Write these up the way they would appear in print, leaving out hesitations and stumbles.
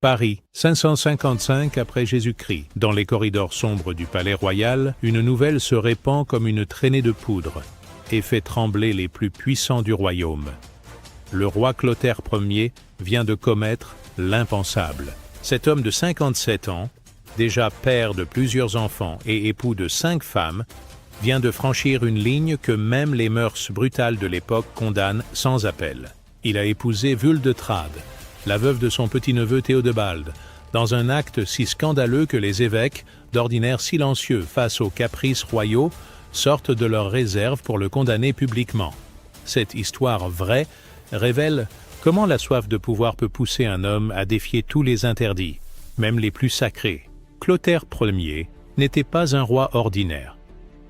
Paris, 555 après Jésus-Christ. Dans les corridors sombres du palais royal, une nouvelle se répand comme une traînée de poudre et fait trembler les plus puissants du royaume. Le roi Clotaire Ier vient de commettre l'impensable. Cet homme de 57 ans, déjà père de plusieurs enfants et époux de 5 femmes, vient de franchir une ligne que même les mœurs brutales de l'époque condamnent sans appel. Il a épousé Vuldetrade, la veuve de son petit-neveu Théodebald, dans un acte si scandaleux que les évêques, d'ordinaire silencieux face aux caprices royaux, sortent de leurs réserves pour le condamner publiquement. Cette histoire vraie révèle comment la soif de pouvoir peut pousser un homme à défier tous les interdits, même les plus sacrés. Clotaire Ier n'était pas un roi ordinaire.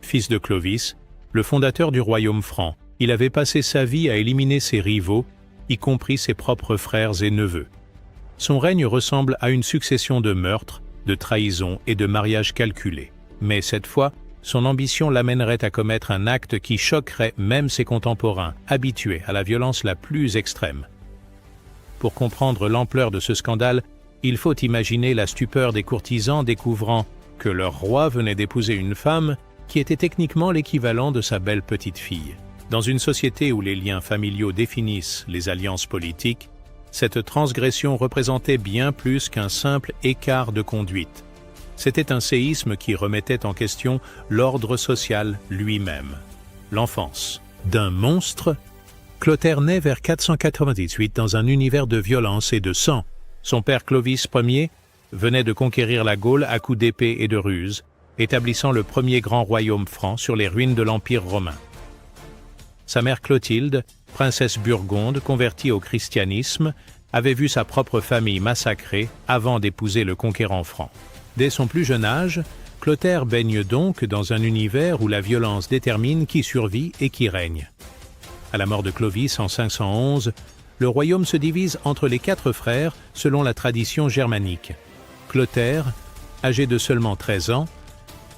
Fils de Clovis, le fondateur du royaume franc, il avait passé sa vie à éliminer ses rivaux, y compris ses propres frères et neveux. Son règne ressemble à une succession de meurtres, de trahisons et de mariages calculés. Mais cette fois, son ambition l'amènerait à commettre un acte qui choquerait même ses contemporains, habitués à la violence la plus extrême. Pour comprendre l'ampleur de ce scandale, il faut imaginer la stupeur des courtisans découvrant que leur roi venait d'épouser une femme qui était techniquement l'équivalent de sa belle petite fille. Dans une société où les liens familiaux définissent les alliances politiques, cette transgression représentait bien plus qu'un simple écart de conduite. C'était un séisme qui remettait en question l'ordre social lui-même. L'enfance d'un monstre, Clotaire naît vers 498 dans un univers de violence et de sang. Son père Clovis Ier venait de conquérir la Gaule à coups d'épée et de ruse, établissant le premier grand royaume franc sur les ruines de l'Empire romain. Sa mère Clotilde, princesse burgonde convertie au christianisme, avait vu sa propre famille massacrée avant d'épouser le conquérant franc. Dès son plus jeune âge, Clotaire baigne donc dans un univers où la violence détermine qui survit et qui règne. À la mort de Clovis en 511, le royaume se divise entre les 4 frères selon la tradition germanique. Clotaire, âgé de seulement 13 ans,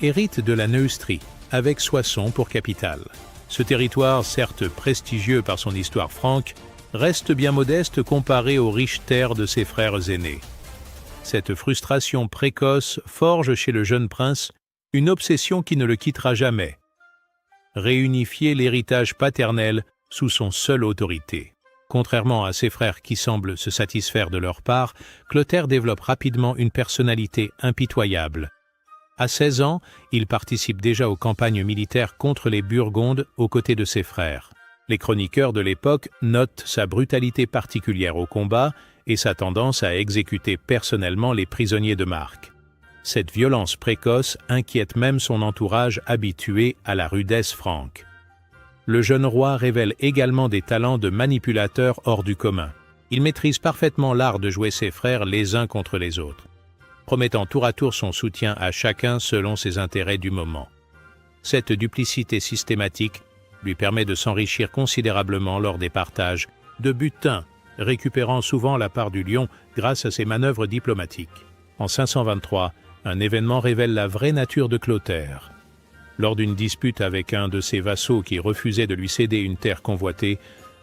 hérite de la Neustrie, avec Soissons pour capitale. Ce territoire, certes prestigieux par son histoire franque, reste bien modeste comparé aux riches terres de ses frères aînés. Cette frustration précoce forge chez le jeune prince une obsession qui ne le quittera jamais: réunifier l'héritage paternel sous son seule autorité. Contrairement à ses frères qui semblent se satisfaire de leur part, Clotaire développe rapidement une personnalité impitoyable. À 16 ans, il participe déjà aux campagnes militaires contre les Burgondes aux côtés de ses frères. Les chroniqueurs de l'époque notent sa brutalité particulière au combat et sa tendance à exécuter personnellement les prisonniers de marque. Cette violence précoce inquiète même son entourage habitué à la rudesse franque. Le jeune roi révèle également des talents de manipulateur hors du commun. Il maîtrise parfaitement l'art de jouer ses frères les uns contre les autres, promettant tour à tour son soutien à chacun selon ses intérêts du moment. Cette duplicité systématique lui permet de s'enrichir considérablement lors des partages de butin, récupérant souvent la part du lion grâce à ses manœuvres diplomatiques. En 523, un événement révèle la vraie nature de Clotaire. Lors d'une dispute avec un de ses vassaux qui refusait de lui céder une terre convoitée,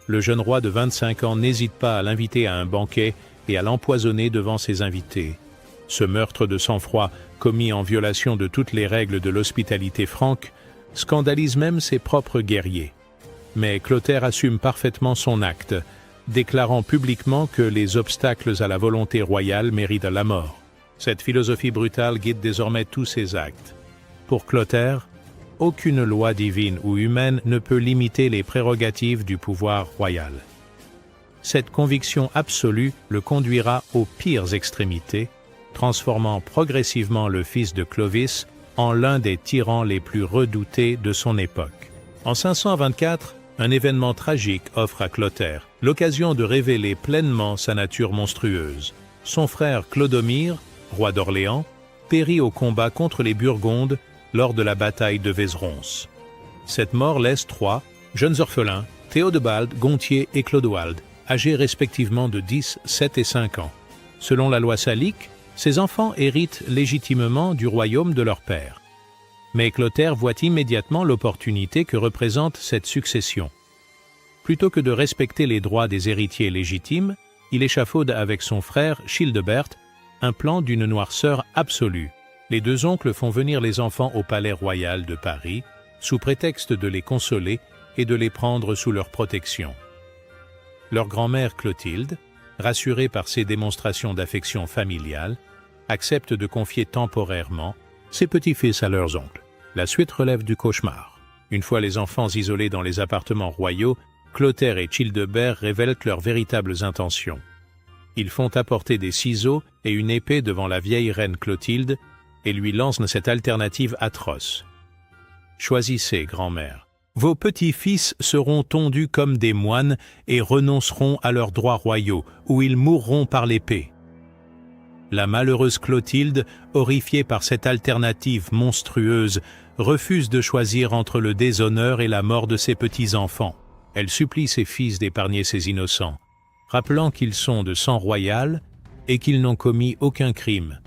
le jeune roi de 25 ans n'hésite pas à l'inviter à un banquet et à l'empoisonner devant ses invités. Ce meurtre de sang-froid, commis en violation de toutes les règles de l'hospitalité franque, scandalise même ses propres guerriers. Mais Clotaire assume parfaitement son acte, déclarant publiquement que les obstacles à la volonté royale méritent la mort. Cette philosophie brutale guide désormais tous ses actes. Pour Clotaire, aucune loi divine ou humaine ne peut limiter les prérogatives du pouvoir royal. Cette conviction absolue le conduira aux pires extrémités, transformant progressivement le fils de Clovis en l'un des tyrans les plus redoutés de son époque. En 524, un événement tragique offre à Clotaire l'occasion de révéler pleinement sa nature monstrueuse. Son frère Clodomir, roi d'Orléans, périt au combat contre les Burgondes lors de la bataille de Vézeronce. Cette mort laisse 3 jeunes orphelins, Théodebald, Gontier et Clodoald, âgés respectivement de 10, 7 et 5 ans. Selon la loi salique, ces enfants héritent légitimement du royaume de leur père. Mais Clotaire voit immédiatement l'opportunité que représente cette succession. Plutôt que de respecter les droits des héritiers légitimes, il échafaude avec son frère Childebert un plan d'une noirceur absolue. Les deux oncles font venir les enfants au palais royal de Paris, sous prétexte de les consoler et de les prendre sous leur protection. Leur grand-mère Clotilde, rassurée par ces démonstrations d'affection familiale, accepte de confier temporairement ses petits-fils à leurs oncles. La suite relève du cauchemar. Une fois les enfants isolés dans les appartements royaux, Clotaire et Childebert révèlent leurs véritables intentions. Ils font apporter des ciseaux et une épée devant la vieille reine Clotilde et lui lancent cette alternative atroce. « Choisissez, grand-mère. Vos petits-fils seront tondus comme des moines et renonceront à leurs droits royaux, ou ils mourront par l'épée. » La malheureuse Clotilde, horrifiée par cette alternative monstrueuse, refuse de choisir entre le déshonneur et la mort de ses petits-enfants. Elle supplie ses fils d'épargner ces innocents, rappelant qu'ils sont de sang royal et qu'ils n'ont commis aucun crime.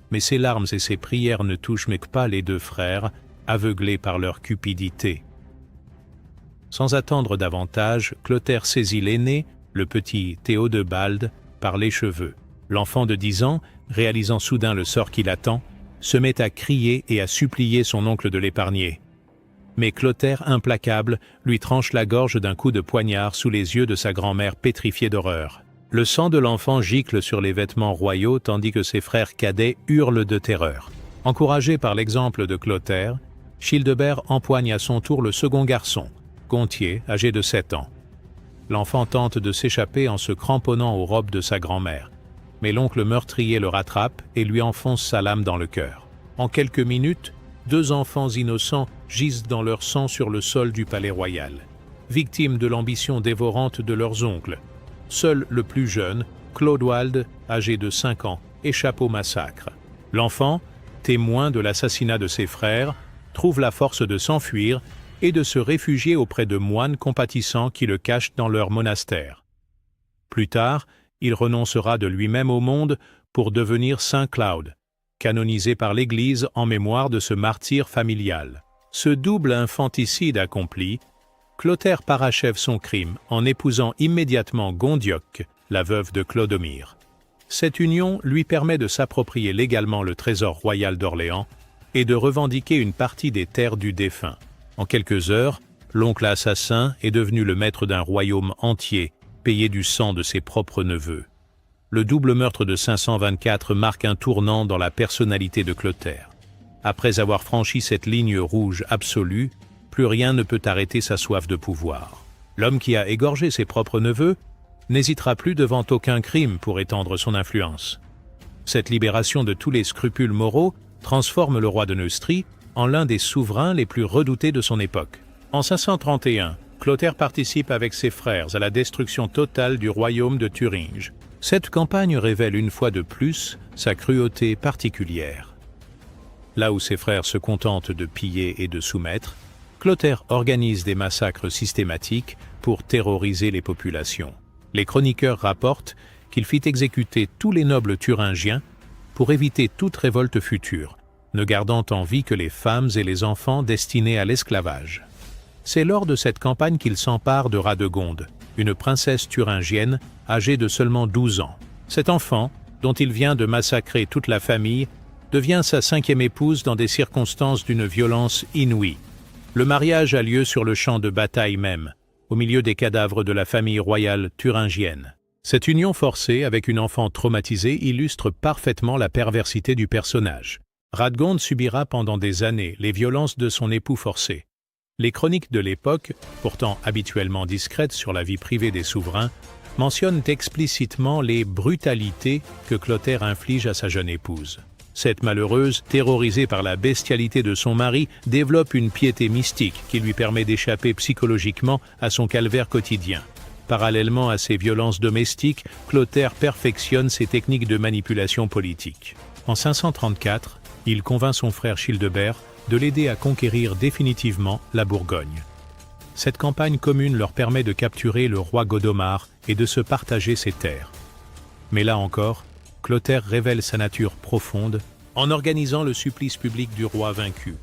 Mais ses larmes et ses prières ne touchent pas les deux frères, aveuglés par leur cupidité. Sans attendre davantage, Clotaire saisit l'aîné, le petit Théodebald, par les cheveux. L'enfant de 10 ans, réalisant soudain le sort qui l'attend, se met à crier et à supplier son oncle de l'épargner. Mais Clotaire, implacable, lui tranche la gorge d'un coup de poignard sous les yeux de sa grand-mère pétrifiée d'horreur. Le sang de l'enfant gicle sur les vêtements royaux tandis que ses frères cadets hurlent de terreur. Encouragé par l'exemple de Clotaire, Childebert empoigne à son tour le second garçon, Gontier, âgé de 7 ans. L'enfant tente de s'échapper en se cramponnant aux robes de sa grand-mère, mais l'oncle meurtrier le rattrape et lui enfonce sa lame dans le cœur. En quelques minutes, 2 enfants innocents gisent dans leur sang sur le sol du palais royal, victimes de l'ambition dévorante de leurs oncles. Seul le plus jeune, Claudewald, âgé de 5 ans, échappe au massacre. L'enfant, témoin de l'assassinat de ses frères, trouve la force de s'enfuir et de se réfugier auprès de moines compatissants qui le cachent dans leur monastère. Plus tard, il renoncera de lui-même au monde pour devenir Saint Claude, canonisé par l'Église en mémoire de ce martyr familial. Ce double infanticide accompli, Clotaire parachève son crime en épousant immédiatement Gondioque, la veuve de Clodomir. Cette union lui permet de s'approprier légalement le trésor royal d'Orléans et de revendiquer une partie des terres du défunt. En quelques heures, l'oncle assassin est devenu le maître d'un royaume entier, payé du sang de ses propres neveux. Le double meurtre de 524 marque un tournant dans la personnalité de Clotaire. Après avoir franchi cette ligne rouge absolue, plus rien ne peut arrêter sa soif de pouvoir. L'homme qui a égorgé ses propres neveux n'hésitera plus devant aucun crime pour étendre son influence. Cette libération de tous les scrupules moraux transforme le roi de Neustrie en l'un des souverains les plus redoutés de son époque. En 531, Clotaire participe avec ses frères à la destruction totale du royaume de Thuringe. Cette campagne révèle une fois de plus sa cruauté particulière. Là où ses frères se contentent de piller et de soumettre, Clotaire organise des massacres systématiques pour terroriser les populations. Les chroniqueurs rapportent qu'il fit exécuter tous les nobles thuringiens pour éviter toute révolte future, ne gardant en vie que les femmes et les enfants destinés à l'esclavage. C'est lors de cette campagne qu'il s'empare de Radegonde, une princesse thuringienne âgée de seulement 12 ans. Cet enfant, dont il vient de massacrer toute la famille, devient sa 5e épouse dans des circonstances d'une violence inouïe. Le mariage a lieu sur le champ de bataille même, au milieu des cadavres de la famille royale thuringienne. Cette union forcée avec une enfant traumatisée illustre parfaitement la perversité du personnage. Radegonde subira pendant des années les violences de son époux forcé. Les chroniques de l'époque, pourtant habituellement discrètes sur la vie privée des souverains, mentionnent explicitement les brutalités que Clotaire inflige à sa jeune épouse. Cette malheureuse, terrorisée par la bestialité de son mari, développe une piété mystique qui lui permet d'échapper psychologiquement à son calvaire quotidien. Parallèlement à ses violences domestiques, Clotaire perfectionne ses techniques de manipulation politique. En 534, il convainc son frère Childebert de l'aider à conquérir définitivement la Bourgogne. Cette campagne commune leur permet de capturer le roi Godomar et de se partager ses terres. Mais là encore, Clotaire révèle sa nature profonde en organisant le supplice public du roi vaincu,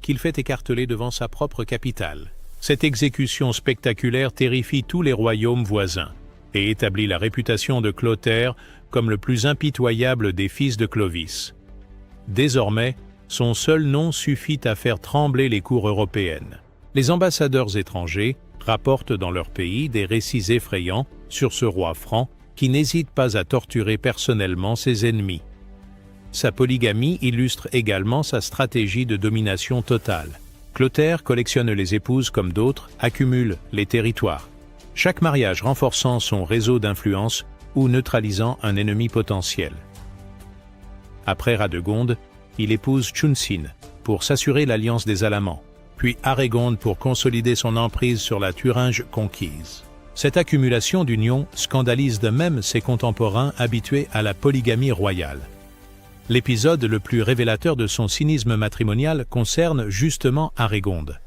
qu'il fait écarteler devant sa propre capitale. Cette exécution spectaculaire terrifie tous les royaumes voisins. et établit la réputation de Clotaire comme le plus impitoyable des fils de Clovis. Désormais, son seul nom suffit à faire trembler les cours européennes. Les ambassadeurs étrangers rapportent dans leur pays des récits effrayants sur ce roi franc qui n'hésite pas à torturer personnellement ses ennemis. Sa polygamie illustre également sa stratégie de domination totale. Clotaire collectionne les épouses comme d'autres, accumule les territoires. Chaque mariage renforçant son réseau d'influence ou neutralisant un ennemi potentiel. Après Radegonde, il épouse Chunsin pour s'assurer l'alliance des Alamans, puis Arégonde pour consolider son emprise sur la Thuringe conquise. Cette accumulation d'unions scandalise de même ses contemporains habitués à la polygamie royale. L'épisode le plus révélateur de son cynisme matrimonial concerne justement Arégonde.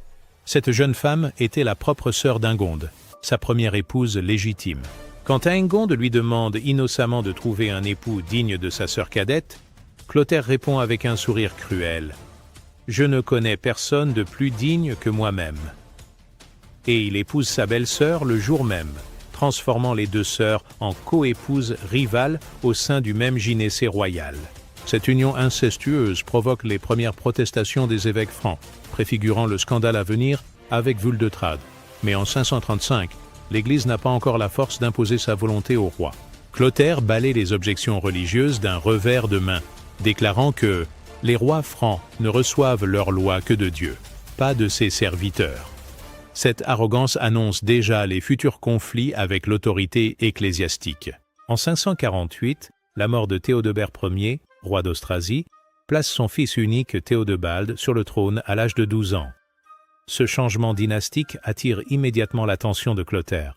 Cette jeune femme était la propre sœur d'Ingonde, sa première épouse légitime. Quand Ingonde lui demande innocemment de trouver un époux digne de sa sœur cadette, Clotaire répond avec un sourire cruel « Je ne connais personne de plus digne que moi-même ». Et il épouse sa belle-sœur le jour même, transformant les deux sœurs en coépouses rivales au sein du même gynécée royal. Cette union incestueuse provoque les premières protestations des évêques francs, préfigurant le scandale à venir avec Vuldetrade. Mais en 535, l'Église n'a pas encore la force d'imposer sa volonté au roi. Clotaire balaie les objections religieuses d'un revers de main, déclarant que « les rois francs ne reçoivent leur loi que de Dieu, pas de ses serviteurs ». Cette arrogance annonce déjà les futurs conflits avec l'autorité ecclésiastique. En 548, la mort de Théodebert Ier, roi d'Austrasie, place son fils unique Théodebald sur le trône à l'âge de 12 ans. Ce changement dynastique attire immédiatement l'attention de Clotaire,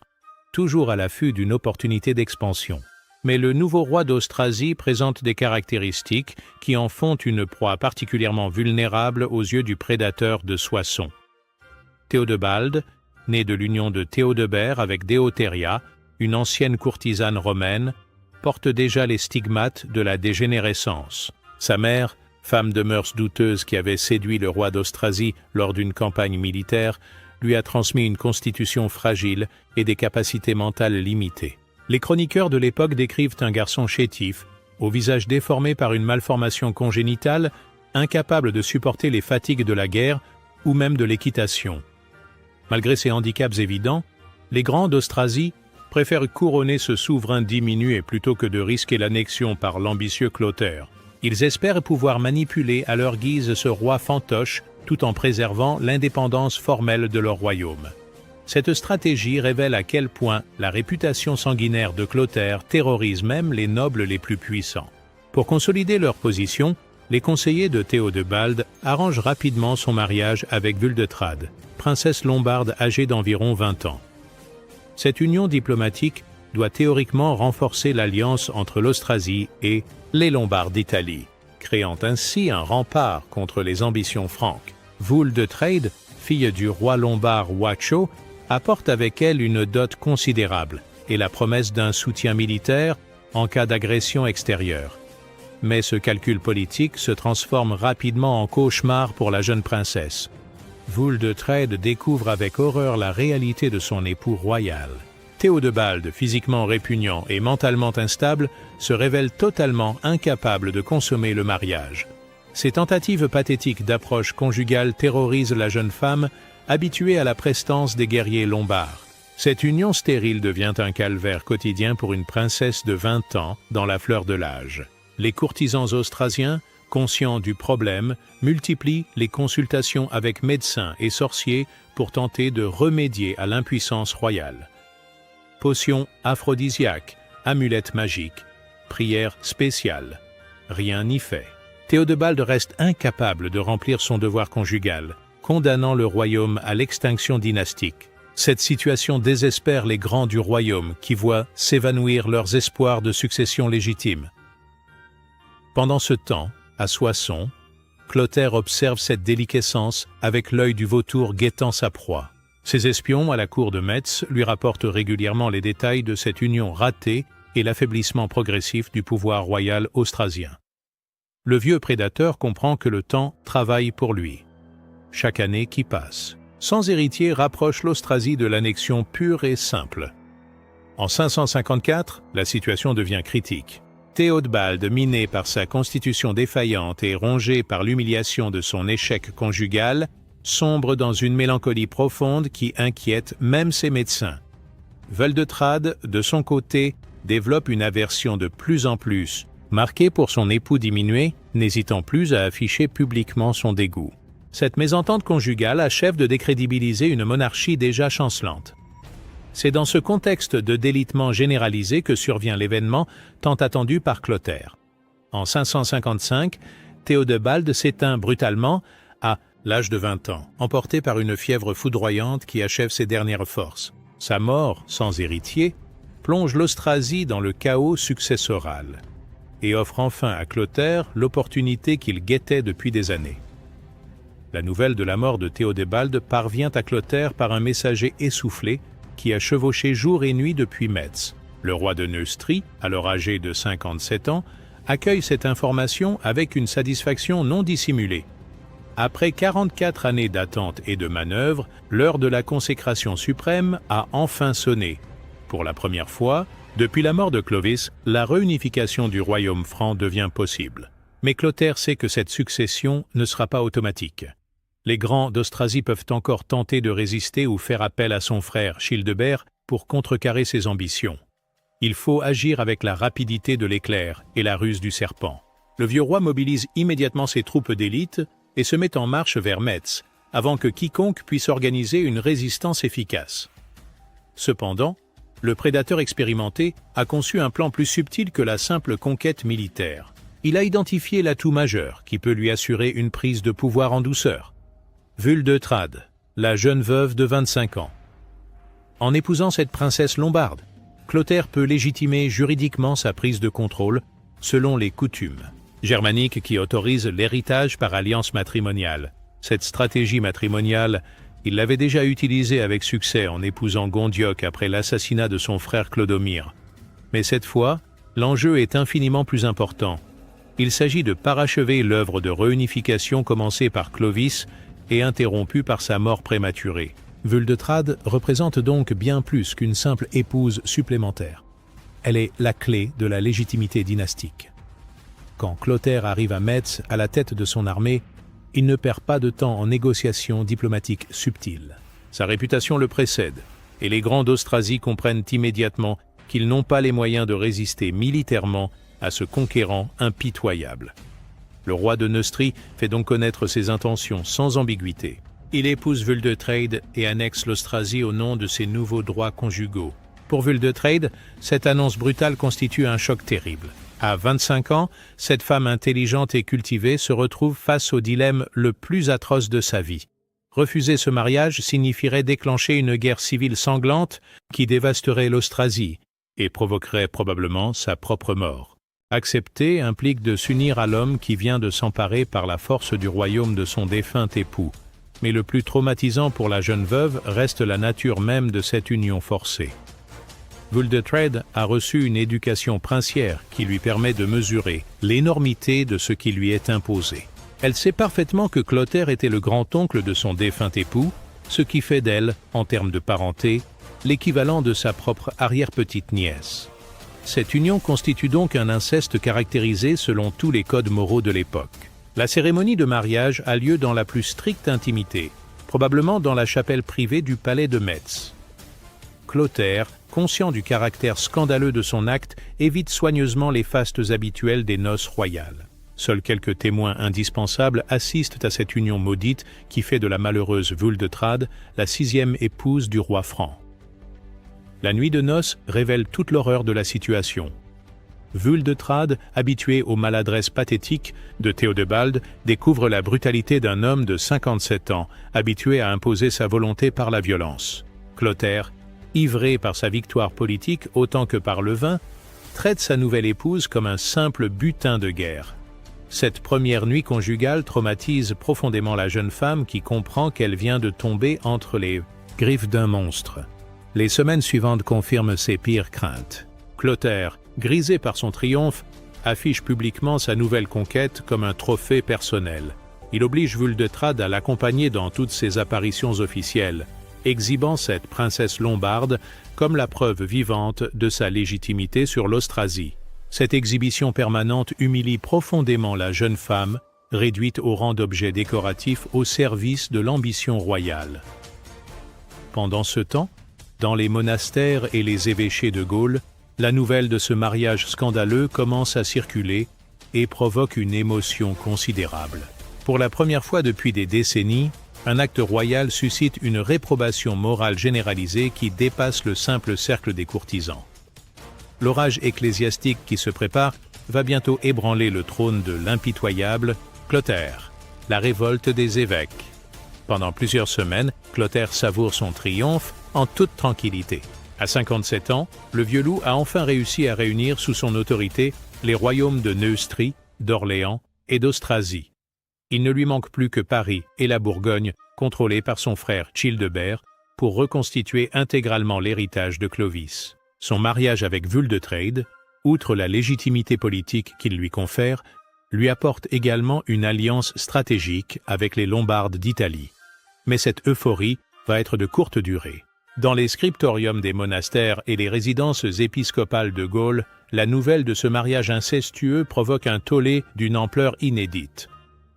toujours à l'affût d'une opportunité d'expansion. Mais le nouveau roi d'Austrasie présente des caractéristiques qui en font une proie particulièrement vulnérable aux yeux du prédateur de Soissons. Théodebald, né de l'union de Théodebert avec Déotéria, une ancienne courtisane romaine, porte déjà les stigmates de la dégénérescence. Sa mère, femme de mœurs douteuses qui avait séduit le roi d'Austrasie lors d'une campagne militaire, lui a transmis une constitution fragile et des capacités mentales limitées. Les chroniqueurs de l'époque décrivent un garçon chétif, au visage déformé par une malformation congénitale, incapable de supporter les fatigues de la guerre ou même de l'équitation. Malgré ces handicaps évidents, les grands d'Austrasie préfèrent couronner ce souverain diminué plutôt que de risquer l'annexion par l'ambitieux Clotaire. Ils espèrent pouvoir manipuler à leur guise ce roi fantoche tout en préservant l'indépendance formelle de leur royaume. Cette stratégie révèle à quel point la réputation sanguinaire de Clotaire terrorise même les nobles les plus puissants. Pour consolider leur position, les conseillers de Théodebald arrangent rapidement son mariage avec Vuldetrade, princesse lombarde âgée d'environ 20 ans. Cette union diplomatique doit théoriquement renforcer l'alliance entre l'Austrasie et les Lombards d'Italie, créant ainsi un rempart contre les ambitions franques. Vuldetrade, fille du roi lombard Wacho, apporte avec elle une dot considérable et la promesse d'un soutien militaire en cas d'agression extérieure. Mais ce calcul politique se transforme rapidement en cauchemar pour la jeune princesse. Vuldetrade découvre avec horreur la réalité de son époux royal. Théodebald, physiquement répugnant et mentalement instable, se révèle totalement incapable de consommer le mariage. Ces tentatives pathétiques d'approche conjugale terrorisent la jeune femme, habituée à la prestance des guerriers lombards. Cette union stérile devient un calvaire quotidien pour une princesse de 20 ans dans la fleur de l'âge. Les courtisans austrasiens, conscients du problème, multiplient les consultations avec médecins et sorciers pour tenter de remédier à l'impuissance royale. Potions aphrodisiaques, amulettes magiques, prières spéciales. Rien n'y fait. Théodebald reste incapable de remplir son devoir conjugal, condamnant le royaume à l'extinction dynastique. Cette situation désespère les grands du royaume qui voient s'évanouir leurs espoirs de succession légitime. Pendant ce temps, à Soissons, Clotaire observe cette déliquescence avec l'œil du vautour guettant sa proie. Ses espions à la cour de Metz lui rapportent régulièrement les détails de cette union ratée et l'affaiblissement progressif du pouvoir royal austrasien. Le vieux prédateur comprend que le temps travaille pour lui. Chaque année qui passe, sans héritier, rapproche l'Austrasie de l'annexion pure et simple. En 554, la situation devient critique. Théodebald, miné par sa constitution défaillante et rongé par l'humiliation de son échec conjugal, sombre dans une mélancolie profonde qui inquiète même ses médecins. Wuldetrade, de son côté, développe une aversion de plus en plus, marquée pour son époux diminué, n'hésitant plus à afficher publiquement son dégoût. Cette mésentente conjugale achève de décrédibiliser une monarchie déjà chancelante. C'est dans ce contexte de délitement généralisé que survient l'événement tant attendu par Clotaire. En 555, Théodebald s'éteint brutalement à l'âge de 20 ans, emporté par une fièvre foudroyante qui achève ses dernières forces. Sa mort, sans héritier, plonge l'Austrasie dans le chaos successoral et offre enfin à Clotaire l'opportunité qu'il guettait depuis des années. La nouvelle de la mort de Théodebald parvient à Clotaire par un messager essoufflé qui a chevauché jour et nuit depuis Metz. Le roi de Neustrie, alors âgé de 57 ans, accueille cette information avec une satisfaction non dissimulée. Après 44 années d'attente et de manœuvre, l'heure de la consécration suprême a enfin sonné. Pour la première fois, depuis la mort de Clovis, la réunification du royaume franc devient possible. Mais Clotaire sait que cette succession ne sera pas automatique. Les grands d'Austrasie peuvent encore tenter de résister ou faire appel à son frère Childebert pour contrecarrer ses ambitions. Il faut agir avec la rapidité de l'éclair et la ruse du serpent. Le vieux roi mobilise immédiatement ses troupes d'élite et se met en marche vers Metz, avant que quiconque puisse organiser une résistance efficace. Cependant, le prédateur expérimenté a conçu un plan plus subtil que la simple conquête militaire. Il a identifié l'atout majeur qui peut lui assurer une prise de pouvoir en douceur. Wuldetrade, la jeune veuve de 25 ans. En épousant cette princesse lombarde, Clotaire peut légitimer juridiquement sa prise de contrôle selon les coutumes germaniques qui autorisent l'héritage par alliance matrimoniale. Cette stratégie matrimoniale, il l'avait déjà utilisée avec succès en épousant Gondioque après l'assassinat de son frère Clodomir. Mais cette fois, l'enjeu est infiniment plus important. Il s'agit de parachever l'œuvre de réunification commencée par Clovis et interrompue par sa mort prématurée. Wuldetrade représente donc bien plus qu'une simple épouse supplémentaire. Elle est la clé de la légitimité dynastique. Quand Clotaire arrive à Metz à la tête de son armée, il ne perd pas de temps en négociations diplomatiques subtiles. Sa réputation le précède, et les grands d'Austrasie comprennent immédiatement qu'ils n'ont pas les moyens de résister militairement à ce conquérant impitoyable. Le roi de Neustrie fait donc connaître ses intentions sans ambiguïté. Il épouse Wuldetrade et annexe l'Austrasie au nom de ses nouveaux droits conjugaux. Pour Wuldetrade, cette annonce brutale constitue un choc terrible. À 25 ans, cette femme intelligente et cultivée se retrouve face au dilemme le plus atroce de sa vie. Refuser ce mariage signifierait déclencher une guerre civile sanglante qui dévasterait l'Austrasie et provoquerait probablement sa propre mort. Accepter implique de s'unir à l'homme qui vient de s'emparer par la force du royaume de son défunt époux. Mais le plus traumatisant pour la jeune veuve reste la nature même de cette union forcée. Wuldetrade a reçu une éducation princière qui lui permet de mesurer l'énormité de ce qui lui est imposé. Elle sait parfaitement que Clotaire était le grand-oncle de son défunt époux, ce qui fait d'elle, en termes de parenté, l'équivalent de sa propre arrière-petite-nièce. Cette union constitue donc un inceste caractérisé selon tous les codes moraux de l'époque. La cérémonie de mariage a lieu dans la plus stricte intimité, probablement dans la chapelle privée du palais de Metz. Clotaire, conscient du caractère scandaleux de son acte, évite soigneusement les fastes habituels des noces royales. Seuls quelques témoins indispensables assistent à cette union maudite qui fait de la malheureuse Wuldetrade la 6e épouse du roi franc. La nuit de noces révèle toute l'horreur de la situation. Wuldetrade, habitué aux maladresses pathétiques de Théodebald, découvre la brutalité d'un homme de 57 ans, habitué à imposer sa volonté par la violence. Clotaire, ivré par sa victoire politique autant que par le vin, traite sa nouvelle épouse comme un simple butin de guerre. Cette première nuit conjugale traumatise profondément la jeune femme qui comprend qu'elle vient de tomber entre les griffes d'un monstre. Les semaines suivantes confirment ses pires craintes. Clotaire, grisé par son triomphe, affiche publiquement sa nouvelle conquête comme un trophée personnel. Il oblige Wuldetrade à l'accompagner dans toutes ses apparitions officielles exhibant cette princesse lombarde comme la preuve vivante de sa légitimité sur l'Austrasie. Cette exhibition permanente humilie profondément la jeune femme, réduite au rang d'objet décoratif au service de l'ambition royale. Pendant ce temps, dans les monastères et les évêchés de Gaule, la nouvelle de ce mariage scandaleux commence à circuler et provoque une émotion considérable. Pour la première fois depuis des décennies, un acte royal suscite une réprobation morale généralisée qui dépasse le simple cercle des courtisans. L'orage ecclésiastique qui se prépare va bientôt ébranler le trône de l'impitoyable Clotaire, la révolte des évêques. Pendant plusieurs semaines, Clotaire savoure son triomphe en toute tranquillité. À 57 ans, le vieux loup a enfin réussi à réunir sous son autorité les royaumes de Neustrie, d'Orléans et d'Austrasie. Il ne lui manque plus que Paris et la Bourgogne, contrôlés par son frère Childebert, pour reconstituer intégralement l'héritage de Clovis. Son mariage avec Wuldetrade, outre la légitimité politique qu'il lui confère, lui apporte également une alliance stratégique avec les Lombardes d'Italie. Mais cette euphorie va être de courte durée. Dans les scriptoriums des monastères et les résidences épiscopales de Gaule, la nouvelle de ce mariage incestueux provoque un tollé d'une ampleur inédite.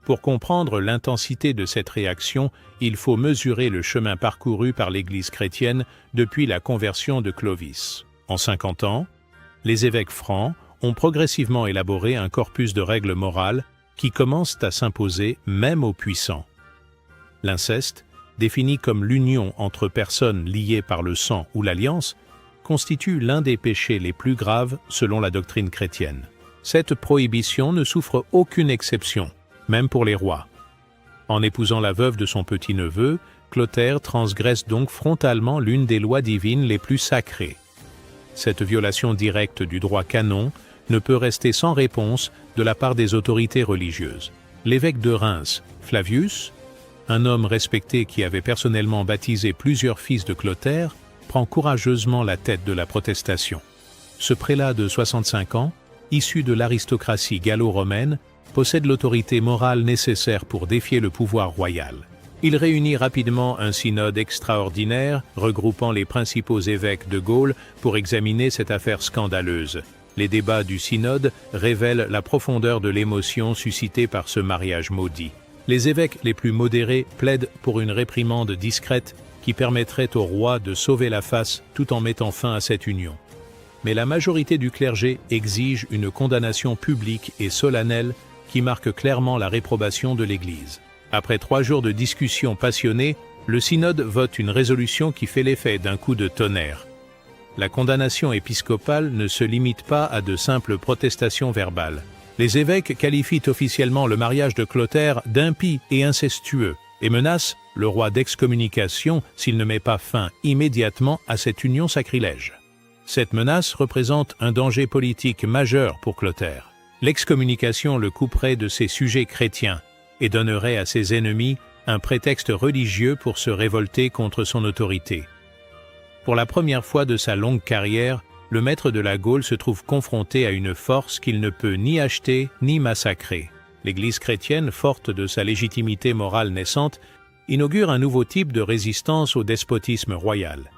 Pour comprendre l'intensité de cette réaction, il faut mesurer le chemin parcouru par l'Église chrétienne depuis la conversion de Clovis. En 50 ans, les évêques francs ont progressivement élaboré un corpus de règles morales qui commencent à s'imposer même aux puissants. L'inceste, défini comme l'union entre personnes liées par le sang ou l'alliance, constitue l'un des péchés les plus graves selon la doctrine chrétienne. Cette prohibition ne souffre aucune exception, même pour les rois. En épousant la veuve de son petit-neveu, Clotaire transgresse donc frontalement l'une des lois divines les plus sacrées. Cette violation directe du droit canon ne peut rester sans réponse de la part des autorités religieuses. L'évêque de Reims, Flavius, un homme respecté qui avait personnellement baptisé plusieurs fils de Clotaire, prend courageusement la tête de la protestation. Ce prélat de 65 ans, issu de l'aristocratie gallo-romaine, possède l'autorité morale nécessaire pour défier le pouvoir royal. Il réunit rapidement un synode extraordinaire regroupant les principaux évêques de Gaule pour examiner cette affaire scandaleuse. Les débats du synode révèlent la profondeur de l'émotion suscitée par ce mariage maudit. Les évêques les plus modérés plaident pour une réprimande discrète qui permettrait au roi de sauver la face tout en mettant fin à cette union. Mais la majorité du clergé exige une condamnation publique et solennelle qui marque clairement la réprobation de l'Église. Après 3 jours de discussions passionnées, le synode vote une résolution qui fait l'effet d'un coup de tonnerre. La condamnation épiscopale ne se limite pas à de simples protestations verbales. Les évêques qualifient officiellement le mariage de Clotaire d'impie et incestueux et menacent le roi d'excommunication s'il ne met pas fin immédiatement à cette union sacrilège. Cette menace représente un danger politique majeur pour Clotaire. L'excommunication le couperait de ses sujets chrétiens et donnerait à ses ennemis un prétexte religieux pour se révolter contre son autorité. Pour la première fois de sa longue carrière, le maître de la Gaule se trouve confronté à une force qu'il ne peut ni acheter ni massacrer. L'Église chrétienne, forte de sa légitimité morale naissante, inaugure un nouveau type de résistance au despotisme royal.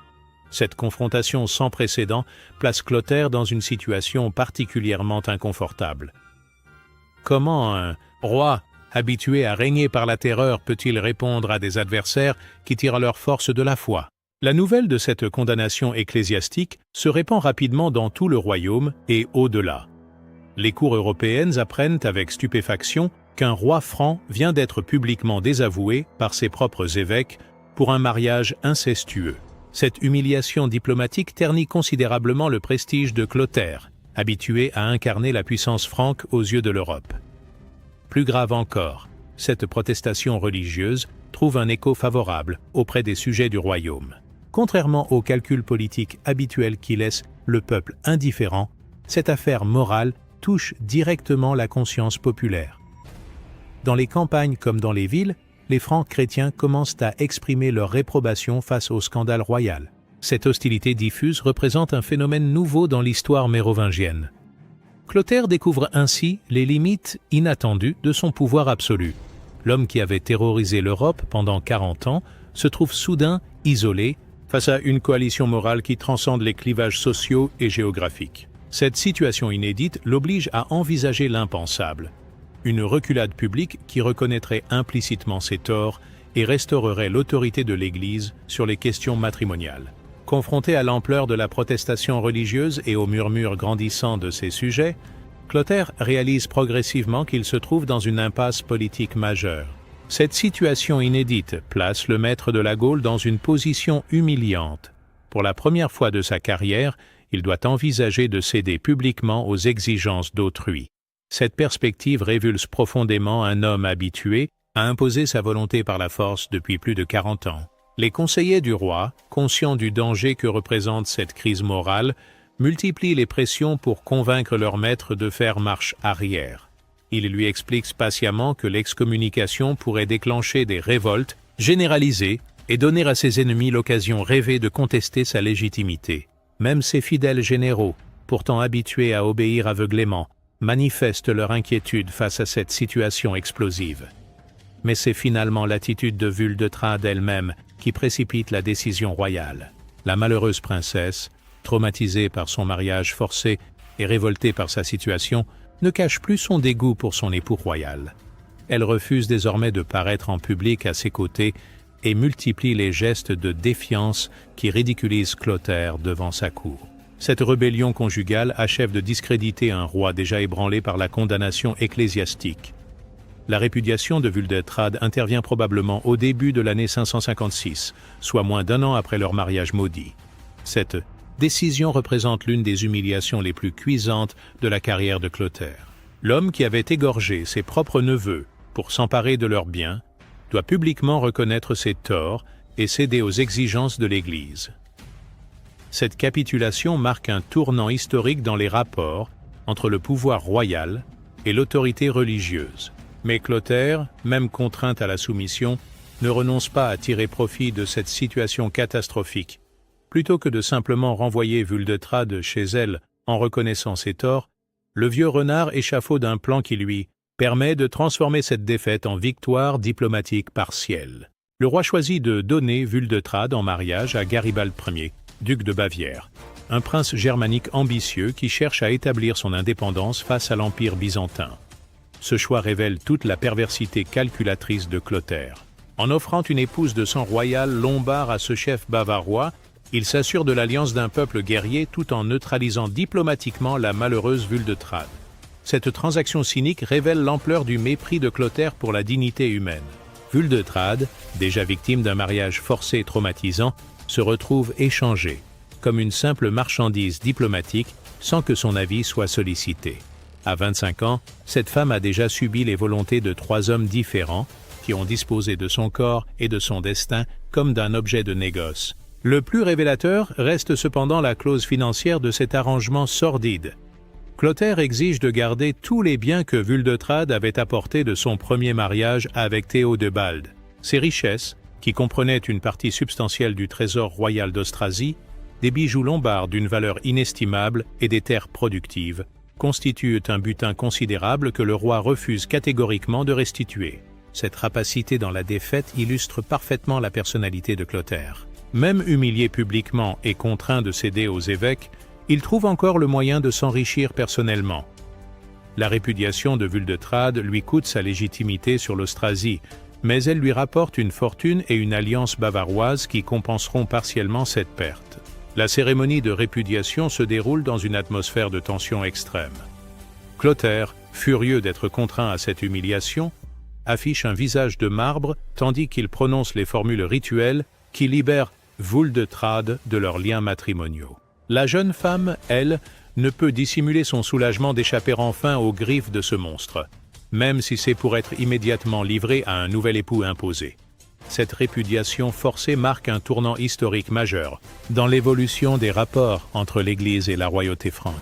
Cette confrontation sans précédent place Clotaire dans une situation particulièrement inconfortable. Comment un roi habitué à régner par la terreur peut-il répondre à des adversaires qui tirent leur force de la foi? La nouvelle de cette condamnation ecclésiastique se répand rapidement dans tout le royaume et au-delà. Les cours européennes apprennent avec stupéfaction qu'un roi franc vient d'être publiquement désavoué par ses propres évêques pour un mariage incestueux. Cette humiliation diplomatique ternit considérablement le prestige de Clotaire, habitué à incarner la puissance franque aux yeux de l'Europe. Plus grave encore, cette protestation religieuse trouve un écho favorable auprès des sujets du royaume. Contrairement aux calculs politiques habituels qui laissent le peuple indifférent, cette affaire morale touche directement la conscience populaire. Dans les campagnes comme dans les villes, les Francs chrétiens commencent à exprimer leur réprobation face au scandale royal. Cette hostilité diffuse représente un phénomène nouveau dans l'histoire mérovingienne. Clotaire découvre ainsi les limites inattendues de son pouvoir absolu. L'homme qui avait terrorisé l'Europe pendant 40 ans se trouve soudain isolé, face à une coalition morale qui transcende les clivages sociaux et géographiques. Cette situation inédite l'oblige à envisager l'impensable. Une reculade publique qui reconnaîtrait implicitement ses torts et restaurerait l'autorité de l'Église sur les questions matrimoniales. Confronté à l'ampleur de la protestation religieuse et aux murmures grandissants de ses sujets, Clotaire réalise progressivement qu'il se trouve dans une impasse politique majeure. Cette situation inédite place le maître de la Gaule dans une position humiliante. Pour la première fois de sa carrière, il doit envisager de céder publiquement aux exigences d'autrui. Cette perspective révulse profondément un homme habitué à imposer sa volonté par la force depuis plus de 40 ans. Les conseillers du roi, conscients du danger que représente cette crise morale, multiplient les pressions pour convaincre leur maître de faire marche arrière. Ils lui expliquent patiemment que l'excommunication pourrait déclencher des révoltes généralisées et donner à ses ennemis l'occasion rêvée de contester sa légitimité. Même ses fidèles généraux, pourtant habitués à obéir aveuglément, manifestent leur inquiétude face à cette situation explosive. Mais c'est finalement l'attitude de Vuldetrade elle-même qui précipite la décision royale. La malheureuse princesse, traumatisée par son mariage forcé et révoltée par sa situation, ne cache plus son dégoût pour son époux royal. Elle refuse désormais de paraître en public à ses côtés et multiplie les gestes de défiance qui ridiculisent Clotaire devant sa cour. Cette rébellion conjugale achève de discréditer un roi déjà ébranlé par la condamnation ecclésiastique. La répudiation de Vuldetrade intervient probablement au début de l'année 556, soit moins d'un an après leur mariage maudit. Cette décision représente l'une des humiliations les plus cuisantes de la carrière de Clotaire. L'homme qui avait égorgé ses propres neveux pour s'emparer de leurs biens doit publiquement reconnaître ses torts et céder aux exigences de l'Église. Cette capitulation marque un tournant historique dans les rapports entre le pouvoir royal et l'autorité religieuse. Mais Clotaire, même contraint à la soumission, ne renonce pas à tirer profit de cette situation catastrophique. Plutôt que de simplement renvoyer Vuldetrade chez elle en reconnaissant ses torts, le vieux renard échafaude un plan qui lui permet de transformer cette défaite en victoire diplomatique partielle. Le roi choisit de donner Vuldetrade en mariage à Garibald Ier, duc de Bavière, un prince germanique ambitieux qui cherche à établir son indépendance face à l'Empire byzantin. Ce choix révèle toute la perversité calculatrice de Clotaire. En offrant une épouse de sang royal lombard à ce chef bavarois, il s'assure de l'alliance d'un peuple guerrier tout en neutralisant diplomatiquement la malheureuse Vuldetrade. Cette transaction cynique révèle l'ampleur du mépris de Clotaire pour la dignité humaine. Vuldetrade, déjà victime d'un mariage forcé et traumatisant, se retrouve échangée, comme une simple marchandise diplomatique, sans que son avis soit sollicité. À 25 ans, cette femme a déjà subi les volontés de 3 hommes différents qui ont disposé de son corps et de son destin comme d'un objet de négoce. Le plus révélateur reste cependant la clause financière de cet arrangement sordide. Clotaire exige de garder tous les biens que Vuldetrade avait apportés de son premier mariage avec Théodebald. Ses richesses, qui comprenaient une partie substantielle du trésor royal d'Austrasie, des bijoux lombards d'une valeur inestimable et des terres productives, constituent un butin considérable que le roi refuse catégoriquement de restituer. Cette rapacité dans la défaite illustre parfaitement la personnalité de Clotaire. Même humilié publiquement et contraint de céder aux évêques, il trouve encore le moyen de s'enrichir personnellement. La répudiation de Vuldetrade lui coûte sa légitimité sur l'Austrasie, mais elle lui rapporte une fortune et une alliance bavaroise qui compenseront partiellement cette perte. La cérémonie de répudiation se déroule dans une atmosphère de tension extrême. Clotaire, furieux d'être contraint à cette humiliation, affiche un visage de marbre tandis qu'il prononce les formules rituelles qui libèrent Vuldetrade de leurs liens matrimoniaux. La jeune femme, elle, ne peut dissimuler son soulagement d'échapper enfin aux griffes de ce monstre, même si c'est pour être immédiatement livrée à un nouvel époux imposé. Cette répudiation forcée marque un tournant historique majeur dans l'évolution des rapports entre l'Église et la royauté franque.